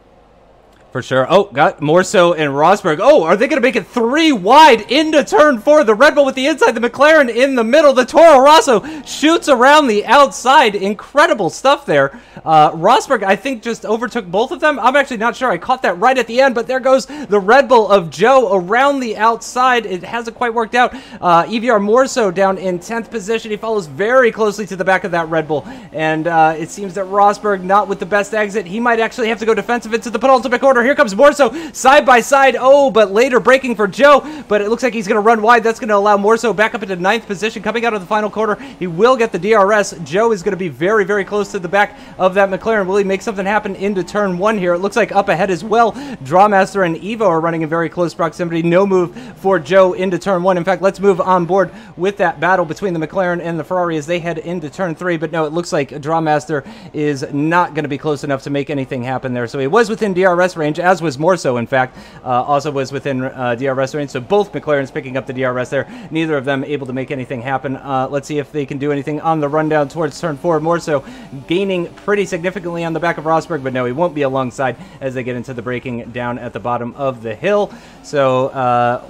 For sure. Oh, got more so in Rosberg. Oh, are they going to make it 3 wide into turn 4? The Red Bull with the inside, the McLaren in the middle. The Toro Rosso shoots around the outside. Incredible stuff there. Rosberg, I think, just overtook both of them. I'm actually not sure. I caught that right at the end, but there goes the Red Bull of Joe around the outside. It hasn't quite worked out. EVR more so down in 10th position. He follows very closely to the back of that Red Bull, and it seems that Rosberg, not with the best exit. He might actually have to go defensive into the penultimate corner. Here comes Morso, side by side. Oh, but later braking for Joe, but it looks like he's going to run wide. That's going to allow Morso back up into 9th position. Coming out of the final quarter, he will get the DRS. Joe is going to be very, very close to the back of that McLaren. Will he make something happen into turn 1 here? It looks like up ahead as well, Drawmaster and Evo are running in very close proximity. No move for Joe into turn 1. In fact, let's move on board with that battle between the McLaren and the Ferrari as they head into turn 3. But no, it looks like Drawmaster is not going to be close enough to make anything happen there. So he was within DRS range, as was more so, in fact, also was within DRS range. So both McLarens picking up the DRS there. Neither of them able to make anything happen. Let's see if they can do anything on the rundown towards turn 4. More so gaining pretty significantly on the back of Rosberg, but no, he won't be alongside as they get into the braking down at the bottom of the hill. So,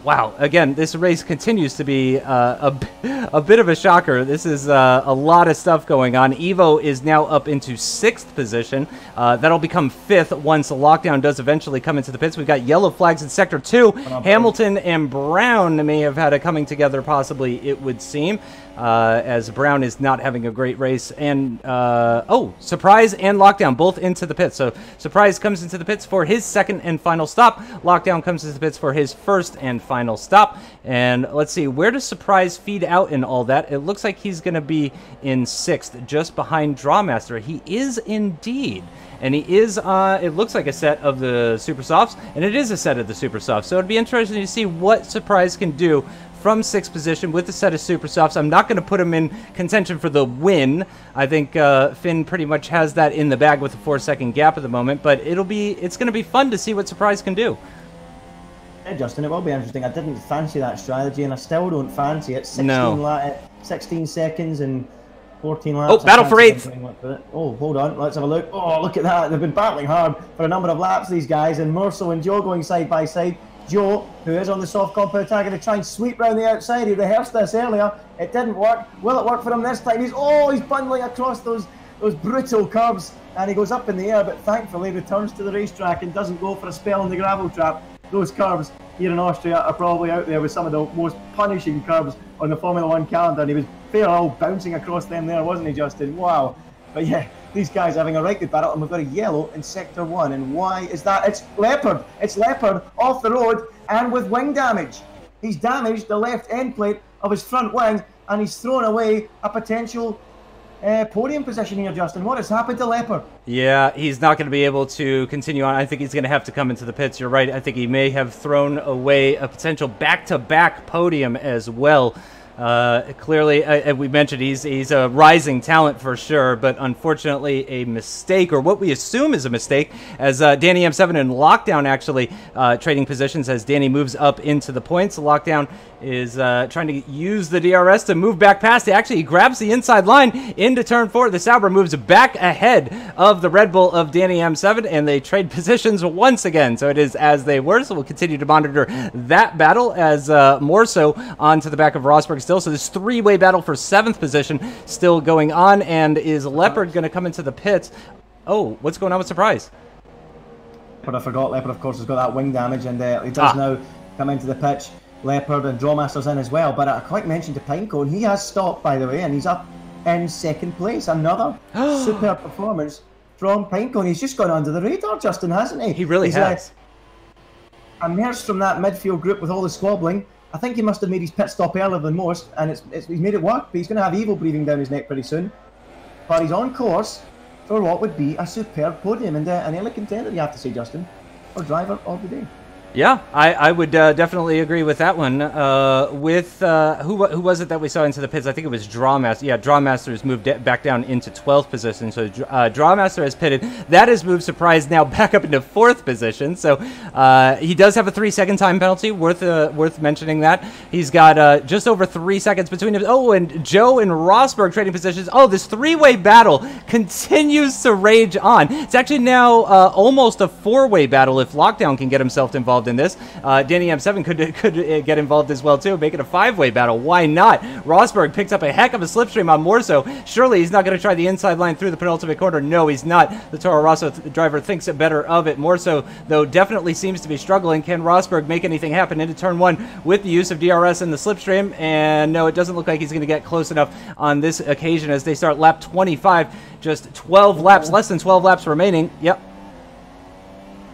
wow, again, this race continues to be a bit of a shocker. This is a lot of stuff going on. Evo is now up into 6th position. That'll become 5th once the lockdown does eventually come into the pits. We've got yellow flags in Sector 2. Hamilton and Brown may have had a coming together, possibly, it would seem, as Brown is not having a great race. And, oh, Surprise and Lockdown both into the pits. So Surprise comes into the pits for his 2nd and final stop. Lockdown comes into the pits for his 1st and final stop. And let's see, where does Surprise feed out in all that? It looks like he's going to be in 6th, just behind Drawmaster. He is indeed. And he is, it looks like a set of the Super Softs, and it is a set of the Super Softs. So it'd be interesting to see what Surprise can do from 6th position with a set of Super Softs. I'm not going to put him in contention for the win. I think Finn pretty much has that in the bag with a 4-second gap at the moment, but it's going to be fun to see what Surprise can do. Yeah, Justin, it will be interesting. I didn't fancy that strategy, and I still don't fancy it. 16 seconds and 14 laps. Oh, battle for 8th. Oh, hold on. Let's have a look. Oh, look at that. They've been battling hard for a number of laps, these guys. And Merso and Joe going side by side. Joe, who is on the soft compound tire, going to try and sweep round the outside. He rehearsed this earlier. It didn't work. Will it work for him this time? He's bundling across those brutal curves. And he goes up in the air, but thankfully returns to the racetrack and doesn't go for a spell in the gravel trap. Those curves here in Austria are probably out there with some of the most punishing curves on the Formula 1 calendar, and he was fair old bouncing across them there, wasn't he, Justin? Wow. But yeah, These guys are having a right good battle, and we've got a yellow in sector 1. And why is that? It's Leopard. It's Leopard off the road and with wing damage. He's damaged the left end plate of his front wing, and he's thrown away a potential podium position here, Justin. What has happened to Leopard? Yeah, he's not going to be able to continue on. I think he's going to have to come into the pits. You're right. I think he may have thrown away a potential back-to-back podium as well. Clearly, we mentioned he's a rising talent for sure, but unfortunately a mistake, or what we assume is a mistake, as Danny M7 in Lockdown actually trading positions as Danny moves up into the points. Lockdown is trying to use the DRS to move back past it. Actually, he grabs the inside line into turn 4. The Sauber moves back ahead of the Red Bull of Danny M7, and they trade positions once again. So it is as they were, so we'll continue to monitor that battle as more so onto the back of Rosberg still. So this three-way battle for 7th position still going on, and is Leopard going to come into the pits? Oh, what's going on with Surprise? But I forgot, Leopard, of course, has got that wing damage, and he does now come into the pitch. Leopard and Drawmasters in as well, but I quite mentioned to Pinecone, he has stopped, by the way, and he's up in 2nd place. Another superb performance from Pinecone. He's just gone under the radar, Justin, hasn't he? He really has. Emerged from that midfield group with all the squabbling. I think he must have made his pit stop earlier than most, and he's made it work. But he's going to have evil breathing down his neck pretty soon. But he's on course for what would be a superb podium, and an early contender, you have to say, Justin, for driver of the day. Yeah, I would definitely agree with that one. Who was it that we saw into the pits? I think it was Drawmaster. Yeah, Drawmaster's moved back down into 12th position. So Drawmaster has pitted. That has moved Surprise now back up into 4th position. So he does have a 3-second time penalty. Worth mentioning that. He's got just over 3 seconds between him. Oh, and Joe and Rosberg trading positions. Oh, this three-way battle continues to rage on. It's actually now almost a 4-way battle if Lockdown can get himself involved in this. Danny M7 could get involved as well too, make it a 5-way battle. Why not? Rosberg picks up a heck of a slipstream on Morso. Surely he's not going to try the inside line through the penultimate corner. No, he's not. The Toro Rosso driver thinks it better of it. Morso, though, definitely seems to be struggling. Can Rosberg make anything happen into turn 1 with the use of DRS in the slipstream? And no, it doesn't look like he's going to get close enough on this occasion as they start lap 25. Just 12 laps, less than 12 laps remaining. Yep.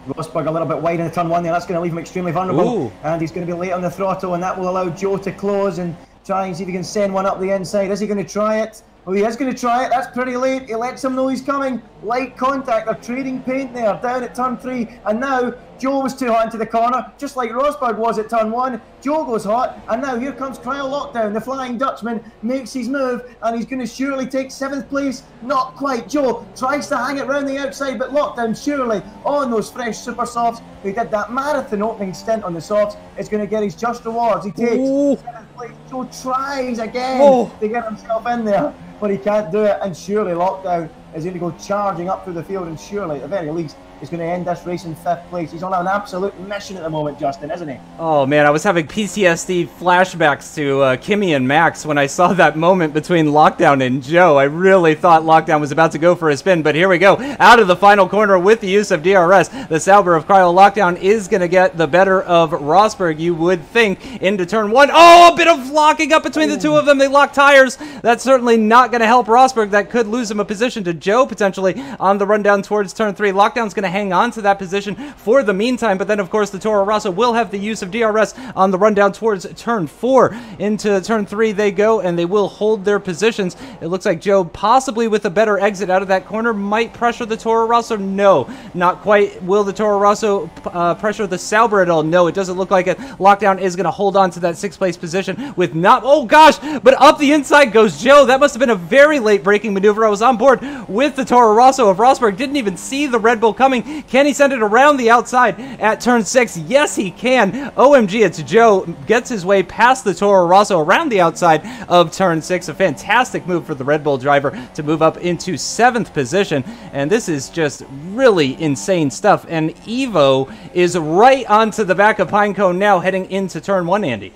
Rosberg a little bit wide in turn 1 there. That's going to leave him extremely vulnerable. Ooh. And he's going to be late on the throttle, and that will allow Joe to close and try and see if he can send one up the inside. Is he going to try it? Oh, he is going to try it. That's pretty late. He lets him know he's coming. Light contact. They're trading paint there down at turn 3. And now Joe was too hot into the corner, just like Rosberg was at turn 1. Joe goes hot, and now here comes Cryo Lockdown. The Flying Dutchman makes his move, and he's going to surely take 7th place. Not quite. Joe tries to hang it round the outside, but Lockdown surely on those fresh super softs. He did that marathon opening stint on the softs. It's going to get his just rewards. He takes 7th place. Joe tries again to get himself in there, but he can't do it, and surely Lockdown is going to go charging up through the field, and surely, at the very least, is going to end this race in 5th place. He's on an absolute mission at the moment, Justin, isn't he? Oh, man, I was having PTSD flashbacks to Kimmy and Max when I saw that moment between Lockdown and Joe. I really thought Lockdown was about to go for a spin, but here we go. Out of the final corner with the use of DRS. The Sauber of Cryo Lockdown is going to get the better of Rosberg, you would think, into turn 1. Oh, a bit of locking up between the two of them. They lock tires. That's certainly not going to help Rosberg. That could lose him a position to Joe, potentially, on the run down towards turn 3. Lockdown's going to hang on to that position for the meantime, but then of course the Toro Rosso will have the use of DRS on the rundown towards turn 4. Into turn 3 they go, and they will hold their positions. It looks like Joe, possibly with a better exit out of that corner, might pressure the Toro Rosso. No, not quite. Will the Toro Rosso pressure the Sauber at all? No, it doesn't look like it. Lockdown is going to hold on to that 6th place position with not, oh gosh, but up the inside goes Joe. That must have been a very late braking maneuver. I was on board with the Toro Rosso of Rosberg, didn't even see the Red Bull coming. Can he send it around the outside at turn 6? Yes, he can. OMG, it's Joe. Gets his way past the Toro Rosso around the outside of turn 6. A fantastic move for the Red Bull driver to move up into 7th position. And this is just really insane stuff. And Evo is right onto the back of Pinecone now, heading into turn 1, Andy.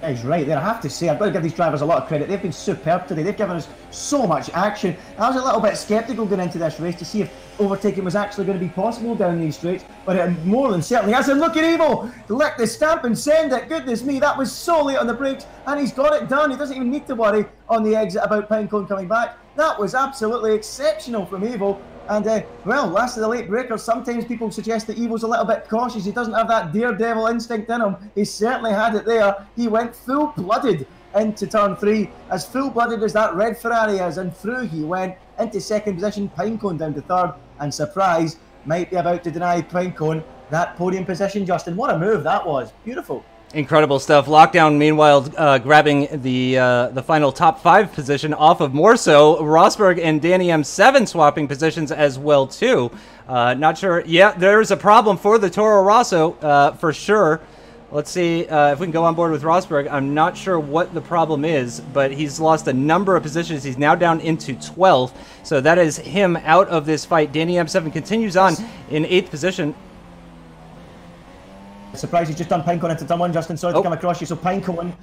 He's right there. I have to say, I've got to give these drivers a lot of credit. They've been superb today. They've given us so much action. I was a little bit sceptical going into this race to see if overtaking was actually going to be possible down these straights, but it more than certainly has. And look at Evo, lick the stamp and send it. Goodness me, that was so late on the brakes, and he's got it done. He doesn't even need to worry on the exit about Pinecone coming back. That was absolutely exceptional from Evo. And, well, last of the late breakers, sometimes people suggest that Evo's a little bit cautious. He doesn't have that daredevil instinct in him. He certainly had it there. He went full-blooded into turn 3, as full-blooded as that red Ferrari is, and through he went into second position, Pinecone down to third, and Surprise might be about to deny Pinecone that podium position, Justin. What a move that was. Beautiful. Incredible stuff. Lockdown, meanwhile, grabbing the final top 5 position off of Morso. Rosberg and Danny M7 swapping positions as well, too. Not sure. Yeah, there's a problem for the Toro Rosso, for sure. Let's see if we can go on board with Rosberg. I'm not sure what the problem is, but he's lost a number of positions. He's now down into 12th, so that is him out of this fight. Danny M7 continues on in 8th position. Surprise, he's just done Pinecone into turn 1, Justin. Sorry to come across you. So Pinecone,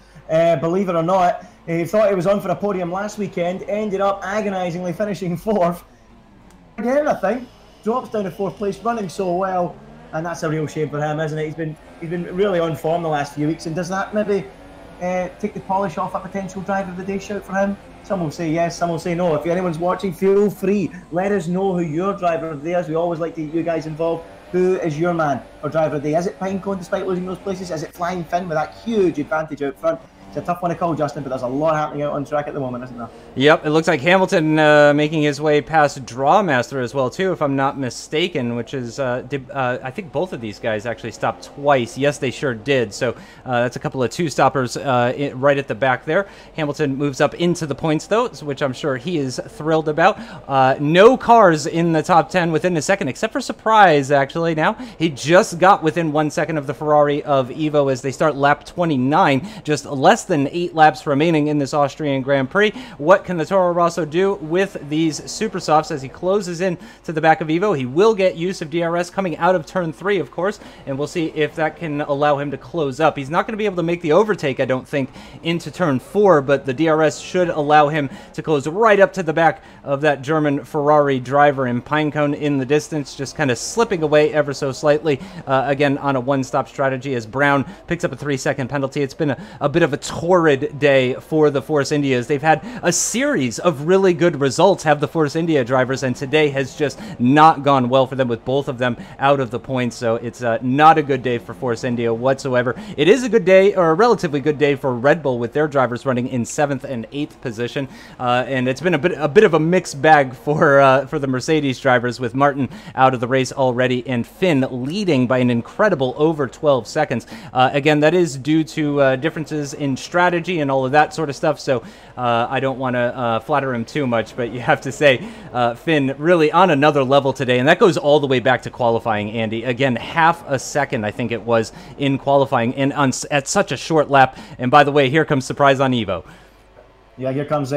believe it or not, he thought he was on for a podium last weekend, ended up agonisingly finishing 4th. Again, I think, drops down to 4th place, running so well, and that's a real shame for him, isn't it? He's been really on form the last few weeks, and does that maybe take the polish off a potential driver of the day shout for him? Some will say yes, some will say no. If anyone's watching, feel free. Let us know who your driver of the day is. We always like to get you guys involved. Who is your man or driver of the day? Is it Pinecone despite losing those places? Is it Flying Finn with that huge advantage out front? It's a tough one to call, Justin, but there's a lot happening out on track at the moment, isn't there? Yep, it looks like Hamilton making his way past Drawmaster as well, too, if I'm not mistaken, which is, I think both of these guys actually stopped twice. Yes, they sure did. So that's a couple of two-stoppers right at the back there. Hamilton moves up into the points, though, which I'm sure he is thrilled about. No cars in the top 10 within a second, except for Surprise, actually, now. He just got within 1 second of the Ferrari of Evo as they start lap 29, just less than 8 laps remaining in this Austrian Grand Prix. What can the Toro Rosso do with these super softs as he closes in to the back of Evo? He will get use of DRS coming out of turn 3, of course, and we'll see if that can allow him to close up. He's not going to be able to make the overtake, I don't think, into turn 4, but the DRS should allow him to close right up to the back of that German Ferrari driver, and Pinecone in the distance, just kind of slipping away ever so slightly, again, on a one-stop strategy as Brown picks up a 3-second penalty. It's been a bit of a torrid day for the Force Indias. They've had a series of really good results, have the Force India drivers, and today has just not gone well for them with both of them out of the points, so it's not a good day for Force India whatsoever. It is a good day, or a relatively good day, for Red Bull with their drivers running in 7th and 8th position, and it's been a bit of a mixed bag for the Mercedes drivers, with Martin out of the race already and Finn leading by an incredible over 12 seconds. Again, that is due to differences in strategy and all of that sort of stuff, so I don't want to flatter him too much, but you have to say Finn really on another level today, and that goes all the way back to qualifying, Andy. Again, half a second, I think it was, in qualifying, and at such a short lap. And by the way, here comes Surprise on Evo. Yeah, here comes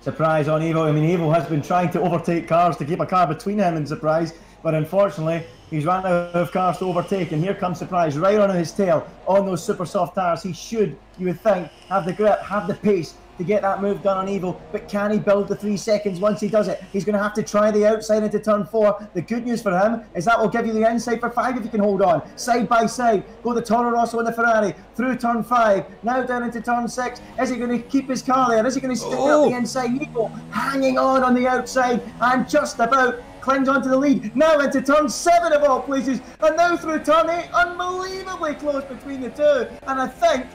Surprise on Evo. I mean, Evo has been trying to overtake cars to keep a car between him and Surprise, but unfortunately, he's run out of cars to overtake, and here comes Surprise right on his tail on those super soft tires. He should, you would think, have the grip, have the pace to get that move done on Evo, but can he build the 3 seconds once he does it? He's going to have to try the outside into turn 4. The good news for him is that will give you the inside for 5 if you can hold on. Side by side, go the Toro Rosso and the Ferrari through turn 5, now down into turn 6. Is he going to keep his car there? Is he going to stick out the inside? Evo hanging on the outside and just about clings onto the lead, now into turn 7 of all places, and now through turn 8, unbelievably close between the two, and I think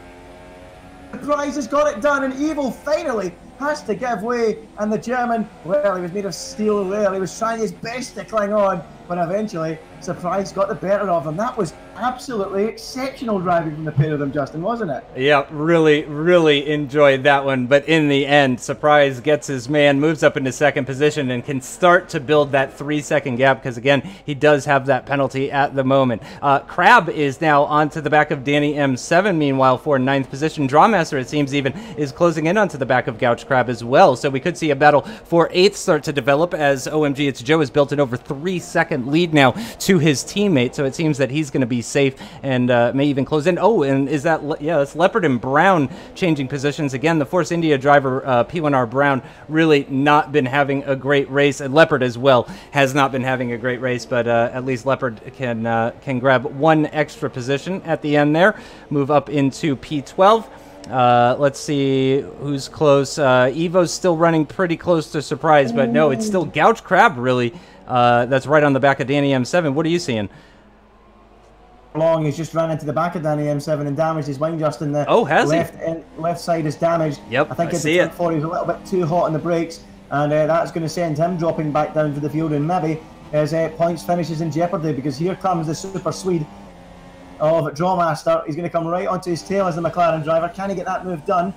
Surprise has got it done, and Evo finally has to give way, and the German, well, he was made of steel there, he was trying his best to cling on, but eventually Surprise got the better of him. That was absolutely exceptional driving from the pair of them, Justin, wasn't it? Yeah, really enjoyed that one. But in the end, Surprise gets his man, moves up into 2nd position, and can start to build that 3-second gap, because again, he does have that penalty at the moment. Crab is now onto the back of Danny M7, meanwhile, for 9th position. Drawmaster, it seems, even is closing in onto the back of Gouch Crab as well. So we could see a battle for 8th start to develop, as OMG It's Joe has built an over 3-second lead now to his teammate. So it seems that he's going to be safe and may even close in. Oh, and is that, yeah, that's Leopard and Brown changing positions. Again, the Force India driver, P1R Brown, really not been having a great race, and Leopard as well has not been having a great race, but at least Leopard can grab 1 extra position at the end there, move up into P12. Let's see who's close. Evo's still running pretty close to Surprise, but no, it's still Gouch Crab, really. That's right on the back of Danny M7. What are you seeing? Long, he's just ran into the back of Danny M7 and damaged his wing just in the left side is damaged. Yep, I think I see it. He was a little bit too hot on the brakes, and that's going to send him dropping back down to the field, and maybe his points finishes in jeopardy, because here comes the Super Swede of Drawmaster. He's going to come right onto his tail as the McLaren driver. Can he get that move done?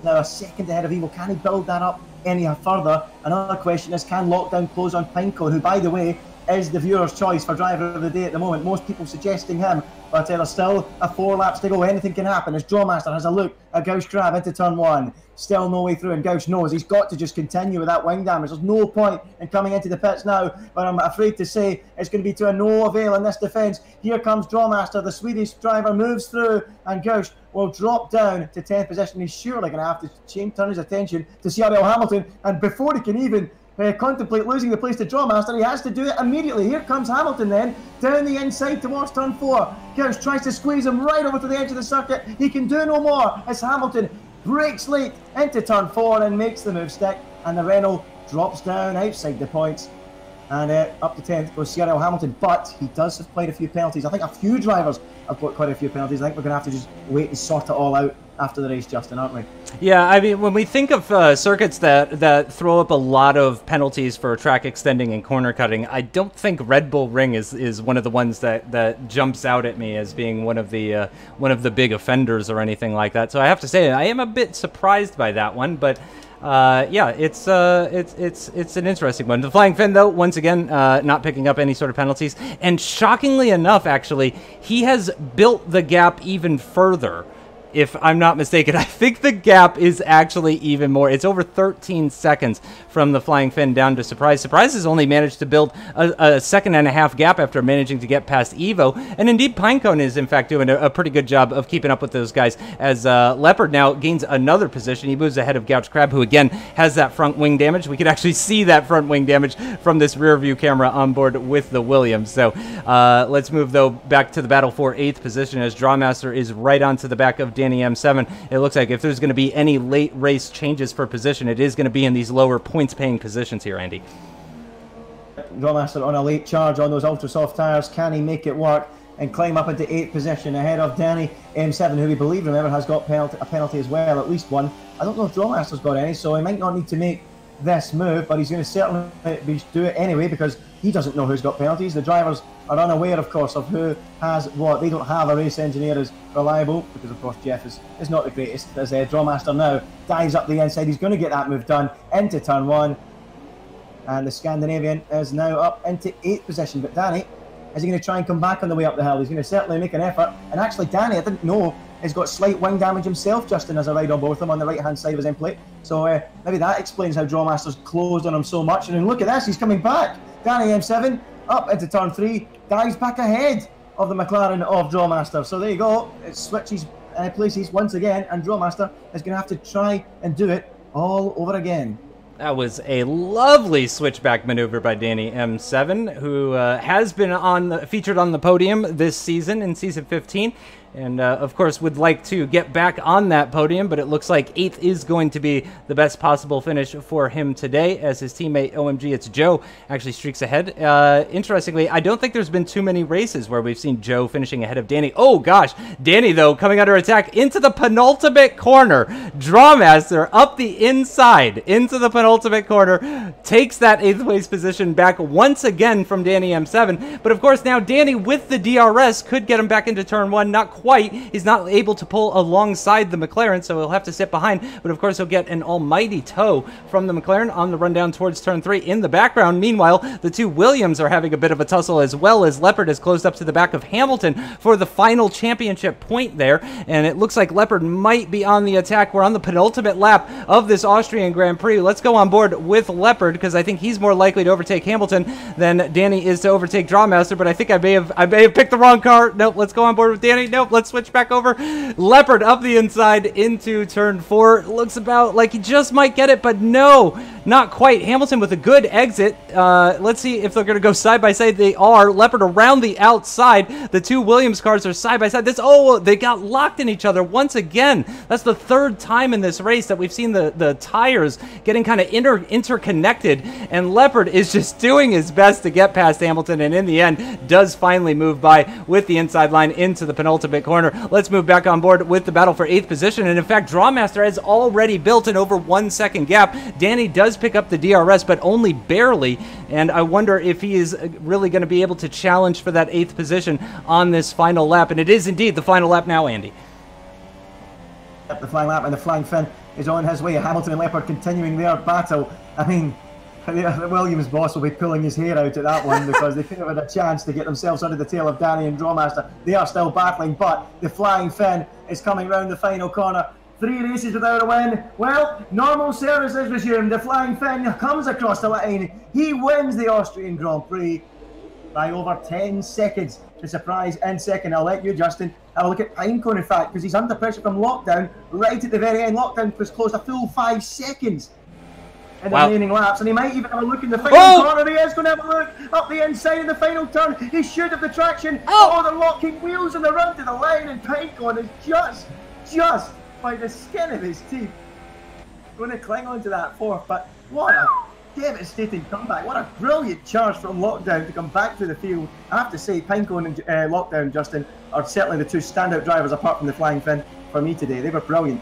Now a second ahead of Evo. Can he build that up any further? Another question is, can Lockdown close on Pinecone, who, by the way, is the viewer's choice for driver of the day at the moment. Most people suggesting him, but there's still 4 laps to go. Anything can happen as Drawmaster has a look at Gouch Crab into turn 1. Still no way through, and Gouch knows he's got to just continue with that wing damage. There's no point in coming into the pits now, but I'm afraid to say it's going to be to no avail in this defence. Here comes Drawmaster, the Swedish driver moves through, and Gouch will drop down to 10th position. He's surely going to have to turn his attention to CRL Hamilton, and before he can even contemplate losing the place to Drawmaster, he has to do it immediately. Here comes Hamilton then, down the inside towards turn 4. Gouch tries to squeeze him right over to the edge of the circuit. He can do no more as Hamilton breaks late into turn 4 and makes the move stick, and the Renault drops down outside the points, and up to 10th goes CRL Hamilton, but he does have quite a few penalties. I think a few drivers have got quite a few penalties. I think we're going to have to just wait and sort it all out after the race, Justin, aren't we? Yeah, I mean, when we think of circuits that throw up a lot of penalties for track extending and corner cutting, I don't think Red Bull Ring is one of the ones that jumps out at me as being one of the big offenders or anything like that. So I have to say, I am a bit surprised by that one, but yeah, it's an interesting one. The Flying Finn, though, once again, not picking up any sort of penalties, and shockingly enough, actually, he has built the gap even further. If I'm not mistaken, I think the gap is actually even more. It's over 13 seconds from the Flying Finn down to Surprise. Surprise has only managed to build a second and a half gap after managing to get past Evo. And indeed, Pinecone is, in fact, doing a pretty good job of keeping up with those guys, as Leopard now gains another position. He moves ahead of Gouch Crab, who, again, has that front wing damage. We can actually see that front wing damage from this rear view camera on board with the Williams. So let's move, though, back to the battle for 8th position, as Drawmaster is right onto the back of Danny M7. It looks like if there's going to be any late race changes for position, it is going to be in these lower points-paying positions here, Andy. Drawmaster on a late charge on those ultra soft tyres. Can he make it work and climb up into 8th position ahead of Danny M7, who we believe, remember, has got a penalty as well, at least one. I don't know if Drawmaster's got any, so he might not need to make this move, but he's going to certainly do it anyway, because he doesn't know who's got penalties. The drivers are unaware, of course, of who has what. They don't have a race engineer as reliable, because, of course, Jeff is not the greatest. As Drawmaster now dives up the inside, he's going to get that move done into turn 1. And the Scandinavian is now up into 8th position. But Danny, is he going to try and come back on the way up the hill? He's going to certainly make an effort. And actually, Danny, I didn't know, has got slight wing damage himself, Justin, as I ride on both of them on the right-hand side of his end plate. So maybe that explains how Drawmaster's closed on him so much. And then look at this, he's coming back. Danny M7 up into turn 3, dives back ahead of the McLaren of Drawmaster. So there you go, it switches places once again, and Drawmaster is going to have to try and do it all over again. That was a lovely switchback maneuver by Danny M7, who has been featured on the podium this season in Season 15. And, of course, would like to get back on that podium, but it looks like 8th is going to be the best possible finish for him today, as his teammate, OMG, it's Joe, actually streaks ahead. Interestingly, I don't think there's been too many races where we've seen Joe finishing ahead of Danny. Oh, gosh. Danny, though, coming under attack into the penultimate corner. Drawmaster up the inside into the penultimate corner, takes that 8th place position back once again from Danny M7. But, of course, now Danny with the DRS could get him back into turn 1. Not quite. He's not able to pull alongside the McLaren, so he'll have to sit behind. But, of course, he'll get an almighty tow from the McLaren on the run down towards turn 3. In the background, meanwhile, the two Williams are having a bit of a tussle, as well as Leopard has closed up to the back of Hamilton for the final championship point there. And it looks like Leopard might be on the attack. We're on the penultimate lap of this Austrian Grand Prix. Let's go on board with Leopard, because I think he's more likely to overtake Hamilton than Danny is to overtake Drawmaster. But I think I may have picked the wrong car. Nope, let's go on board with Danny. Nope, let's switch back over. Leopard up the inside into turn 4. Looks about like he just might get it, but no. not quite. Hamilton with a good exit. Let's see if they're going to go side by side. They are. Leopard around the outside. The two Williams cars are side by side. They got locked in each other once again. That's the third time in this race that we've seen the tires getting kind of interconnected, and Leopard is just doing his best to get past Hamilton, and in the end does finally move by with the inside line into the penultimate corner. Let's move back on board with the battle for 8th position, and in fact Drawmaster has already built an over 1 second gap. Danny does pick up the DRS, but only barely, and I wonder if he is really going to be able to challenge for that 8th position on this final lap, and it is indeed the final lap now, Andy. The flying lap, and the flying Finn is on his way. Hamilton and Leopard continuing their battle. I mean, the Williams boss will be pulling his hair out at that one because they could have had a chance to get themselves under the tail of Danny and Drawmaster. They are still battling, but the flying Finn is coming round the final corner. 3 races without a win. Well, normal service is resumed. The flying Finn comes across the line. He wins the Austrian Grand Prix by over 10 seconds. The surprise in second. I'll let you, Justin, have a look at Pinecone, in fact, because he's under pressure from lockdown right at the very end. Lockdown was closed a full 5 seconds in the remaining laps, and he might even have a look in the final corner. He is going to have a look up the inside in the final turn. He should have the traction. Oh, they're locking wheels on the run to the line, and Pinecone is just by the skin of his teeth going to cling on to that fourth. But what a devastating comeback. What a brilliant charge from Lockdown to come back to the field. I have to say, Pinecone and Lockdown, Justin, are certainly the two standout drivers apart from the flying Finn for me today. They were brilliant.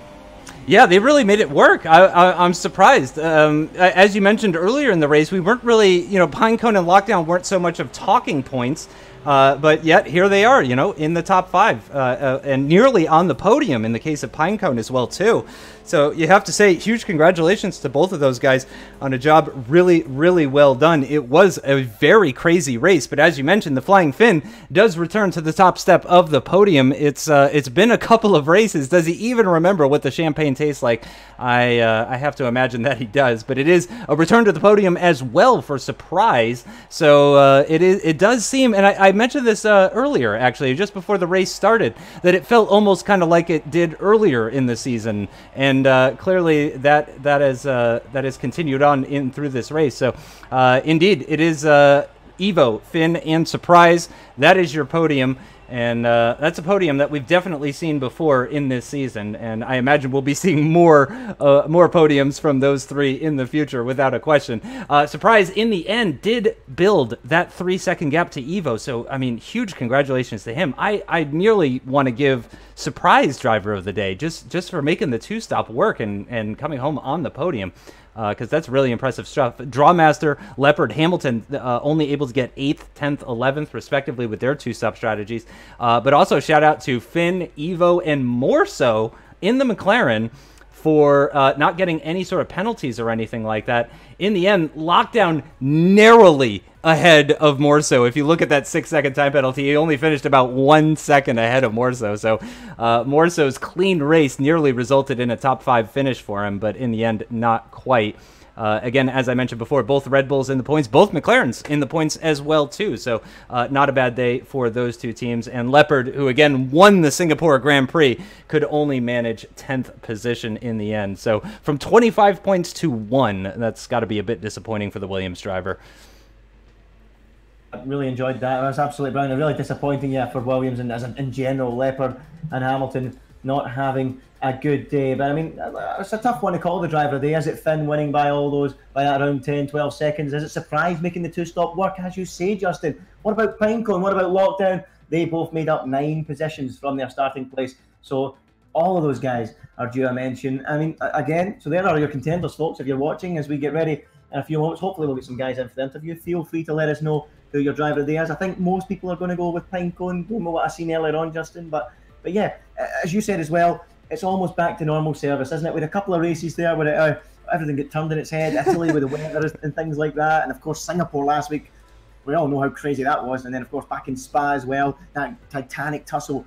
Yeah, they really made it work. I'm surprised. As you mentioned earlier in the race, we weren't really, Pinecone and Lockdown weren't so much of talking points, but yet here they are, in the top 5 and nearly on the podium in the case of Pinecone as well, too. So you have to say huge congratulations to both of those guys on a job really, really well done. It was a very crazy race, but as you mentioned, the Flying Finn does return to the top step of the podium. It's been a couple of races. Does he even remember what the champagne tastes like? I have to imagine that he does, but it is a return to the podium as well for Surprise. So it does seem, and I mentioned this earlier, actually, just before the race started, that it felt almost kind of like it did earlier in the season, and clearly that has continued on in through this race. So indeed, it is Evo, Finn, and Surprise. That is your podium. And that's a podium that we've definitely seen before in this season, and I imagine we'll be seeing more podiums from those three in the future, without a question. Surprise, in the end, did build that 3-second gap to Evo, so, I mean, huge congratulations to him. I nearly want to give Surprise Driver of the Day, just for making the 2-stop work and coming home on the podium. Because that's really impressive stuff. Drawmaster, Leopard, Hamilton only able to get 8th, 10th, 11th, respectively, with their 2-stop strategies. But also shout out to Finn, Evo, and more so in the McLaren for not getting any sort of penalties or anything like that. In the end, Lockdown narrowly ahead of Morso. If you look at that 6-second time penalty, he only finished about 1 second ahead of Morso. So Morso's clean race nearly resulted in a top 5 finish for him, but in the end, not quite. Again, as I mentioned before, both Red Bulls in the points, both McLarens in the points as well, too. So not a bad day for those two teams. And Leopard, who again won the Singapore Grand Prix, could only manage 10th position in the end. So from 25 points to 1, that's got to be a bit disappointing for the Williams driver. I really enjoyed that. It was absolutely brilliant. Really disappointing, yeah, for Williams and as in general, Leopard and Hamilton not having a good day. But I mean, it's a tough one to call the driver of the day. Is it Finn winning by that around 10, 12 seconds? Is it Surprise making the 2-stop work, as you say, Justin? What about Pinecone? What about Lockdown? They both made up 9 positions from their starting place. So all of those guys are due a mention. I mean, again, so there are your contenders, folks. If you're watching as we get ready in a few moments, hopefully we'll get some guys in for the interview. Feel free to let us know who your driver of the day is. I think most people are going to go with Pinecone, going with what I've seen earlier on, Justin. But yeah, as you said as well, it's almost back to normal service, isn't it? With a couple of races there where everything got turned in its head, Italy with the weather and things like that, and of course Singapore last week, we all know how crazy that was, and then of course back in Spa as well, that titanic tussle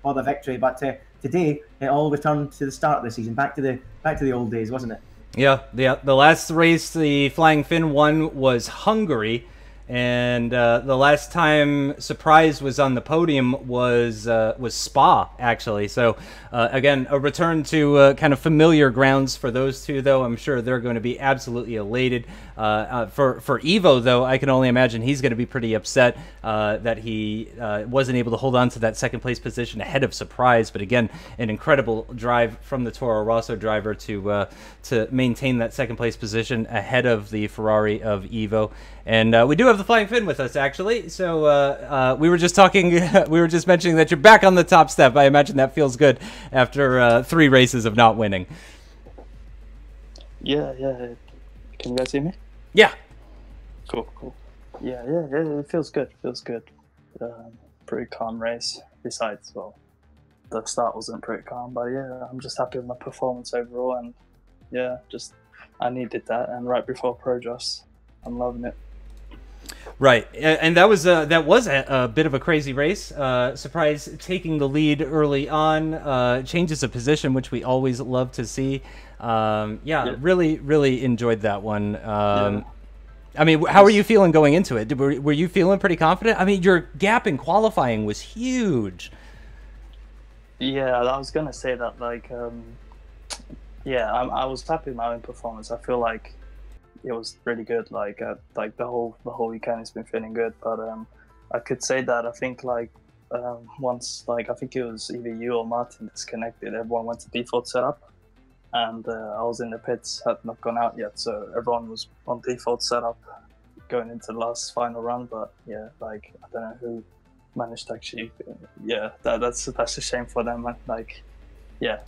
for the victory. But today, it all returned to the start of the season, back to the old days, wasn't it? Yeah, the last race the Flying Finn won was Hungary. And the last time Surprise was on the podium was Spa, actually. So again, a return to kind of familiar grounds for those two, though. I'm sure they're going to be absolutely elated. For Evo, though, I can only imagine he's going to be pretty upset that he wasn't able to hold on to that second place position ahead of Surprise. But again, an incredible drive from the Toro Rosso driver to maintain that second place position ahead of the Ferrari of Evo. And we do have the Flying Finn with us, actually. So we were just talking, we were just mentioning that you're back on the top step. I imagine that feels good after 3 races of not winning. Yeah. Can you guys hear me? Yeah. Cool. Yeah, it feels good. Pretty calm race. Besides, well, the start wasn't pretty calm, but yeah, I'm just happy with my performance overall, and yeah, just I needed that. And right before Pro Drafts, I'm loving it. Right, and that was a bit of a crazy race. Surprise taking the lead early on, changes of position, which we always love to see. Really enjoyed that one. I mean, how were you feeling going into it? Were you feeling pretty confident? I mean, your gap in qualifying was huge. Yeah, I was gonna say that. Like, I was happy with my own performance. I feel like it was really good. Like the whole weekend has been feeling good. But I could say that I think once I think it was either you or Martin disconnected, everyone went to default setup, and I was in the pits, had not gone out yet, so everyone was on default setup going into the last final run. But yeah, I don't know who managed to actually. Yeah, that's a shame for them.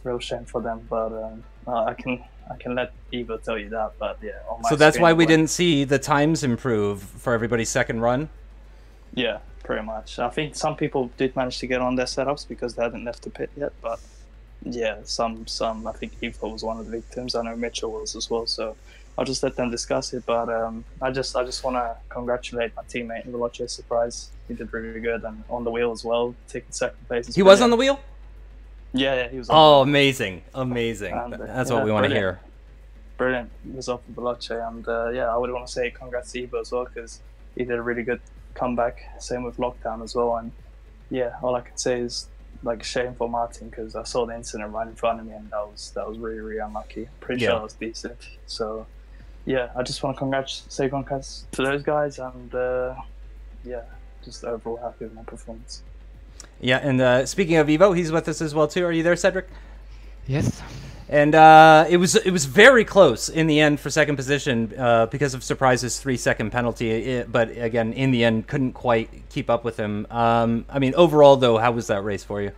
Real shame for them. But I can let Evo tell you that, but yeah. So that's why we didn't see the times improve for everybody's second run? Yeah, pretty much. I think some people did manage to get on their setups because they hadn't left the pit yet, but yeah, some I think Evo was one of the victims. I know Mitchell was as well, so I'll just let them discuss it. But I just want to congratulate my teammate in Veloce Surprise. He did really good, and on the wheel as well, taking second place. He was on the wheel? Yeah, he was. Oh, amazing! And, that's what we want to hear. Brilliant. He was off with Veloce, and I would want to say congrats to Evo as well, because he did a really good comeback. Same with Lockdown as well, and yeah, all I can say is a shame for Martin, because I saw the incident right in front of me, and that was really unlucky. Pretty sure I was decent. So yeah, I just want to say congrats to those guys, and just overall happy with my performance. Yeah, and speaking of Evo, he's with us as well too. Are you there, Cedric? Yes. And it was very close in the end for second position because of Surprise's 3-second penalty. But again, in the end, couldn't quite keep up with him. I mean, overall though, how was that race for you?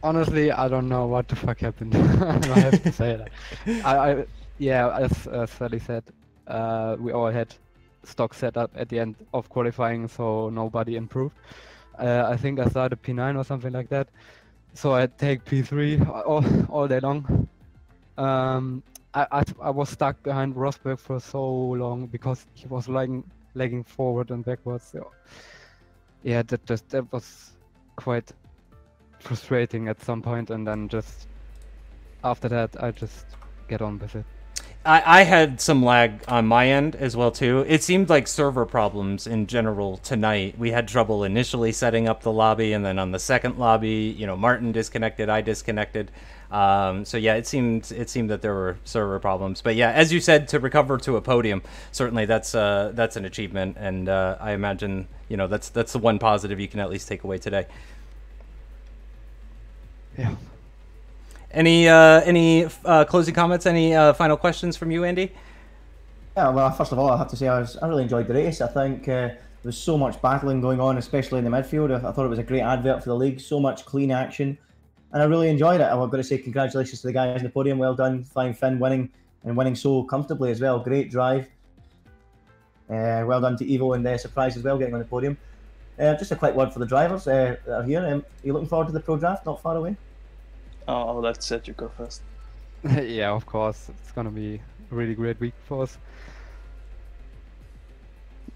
Honestly, I don't know what the fuck happened. I have to say that. As Sally said, we all had stock set up at the end of qualifying, so nobody improved. I think I started P9 or something like that. So I take P3 all day long. I was stuck behind Rosberg for so long because he was lagging forward and backwards. So yeah, that was quite frustrating at some point, and then just after that I just get on with it. I had some lag on my end as well too. It seemed like server problems in general tonight. We had trouble initially setting up the lobby, and then on the second lobby, Martin disconnected, I disconnected. So yeah, it seemed that there were server problems. But yeah, as you said, to recover to a podium, certainly that's an achievement, and I imagine that's the one positive you can at least take away today. Yeah. Any closing comments? Any final questions from you, Andy? Yeah, well, first of all, I have to say I really enjoyed the race. I think there was so much battling going on, especially in the midfield. I thought it was a great advert for the league. So much clean action, and I really enjoyed it. I've got to say congratulations to the guys on the podium. Well done, Flying Finn, winning so comfortably as well. Great drive. Well done to Evo and Surprise as well, getting on the podium. Just a quick word for the drivers that are here. Are you looking forward to the Pro Draft? Not far away. I'll let Cedric go first. Yeah, of course. It's gonna be a really great week for us.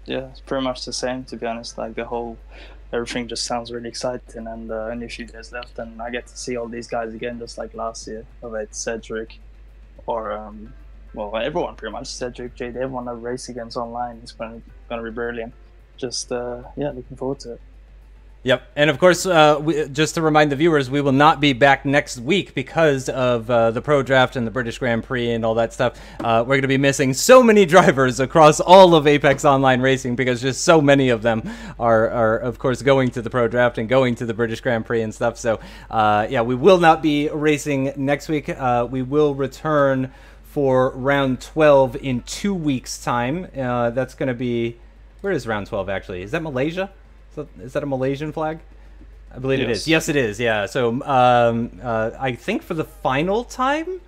Yeah, it's pretty much the same, to be honest. Everything just sounds really exciting, and only a few days left, and I get to see all these guys again, just like last year. Whether it's Cedric or well, everyone pretty much, Cedric, JD, everyone that race against online is going to be brilliant. Just yeah, looking forward to it. Yep, and of course, just to remind the viewers, we will not be back next week because of the Pro Draft and the British Grand Prix and all that stuff. We're going to be missing so many drivers across all of Apex Online Racing because just so many of them are of course, going to the Pro Draft and going to the British Grand Prix and stuff. So, yeah, we will not be racing next week. We will return for round 12 in 2 weeks' time. That's going to be... Where is round 12, actually? Is that Malaysia? Is that a Malaysian flag? I believe it is. Yes, it is. Yeah. So I think for the final time,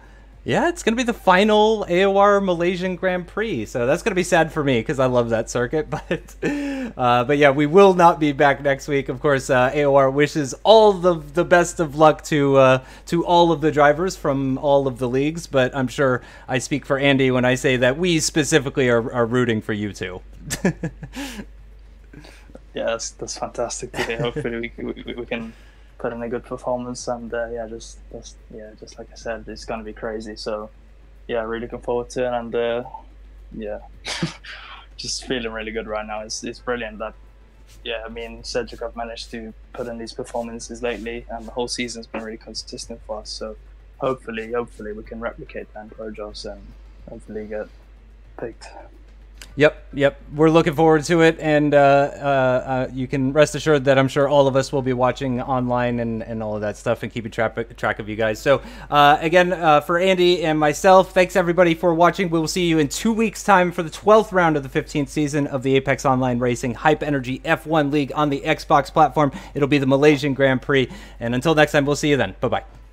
yeah, it's going to be the final AOR Malaysian Grand Prix. So that's going to be sad for me because I love that circuit. But yeah, we will not be back next week. Of course, AOR wishes all the best of luck to all of the drivers from all of the leagues. But I'm sure I speak for Andy when I say that we specifically are rooting for you two. Yeah, that's fantastic to hear. Hopefully we can put in a good performance, and yeah, just like I said, it's gonna be crazy. So yeah, really looking forward to it, and yeah, just feeling really good right now. It's brilliant that I mean, Cedric, I've managed to put in these performances lately, and the whole season's been really consistent for us. So hopefully we can replicate that in Pro Jobs and hopefully get picked. Yep. We're looking forward to it, and you can rest assured that I'm sure all of us will be watching online and all of that stuff and keeping track of you guys. So again, for Andy and myself, thanks everybody for watching. We will see you in 2 weeks' time for the 12th round of the 15th season of the Apex Online Racing Hype Energy F1 League on the Xbox platform. It'll be the Malaysian Grand Prix, and until next time, we'll see you then. Bye-bye.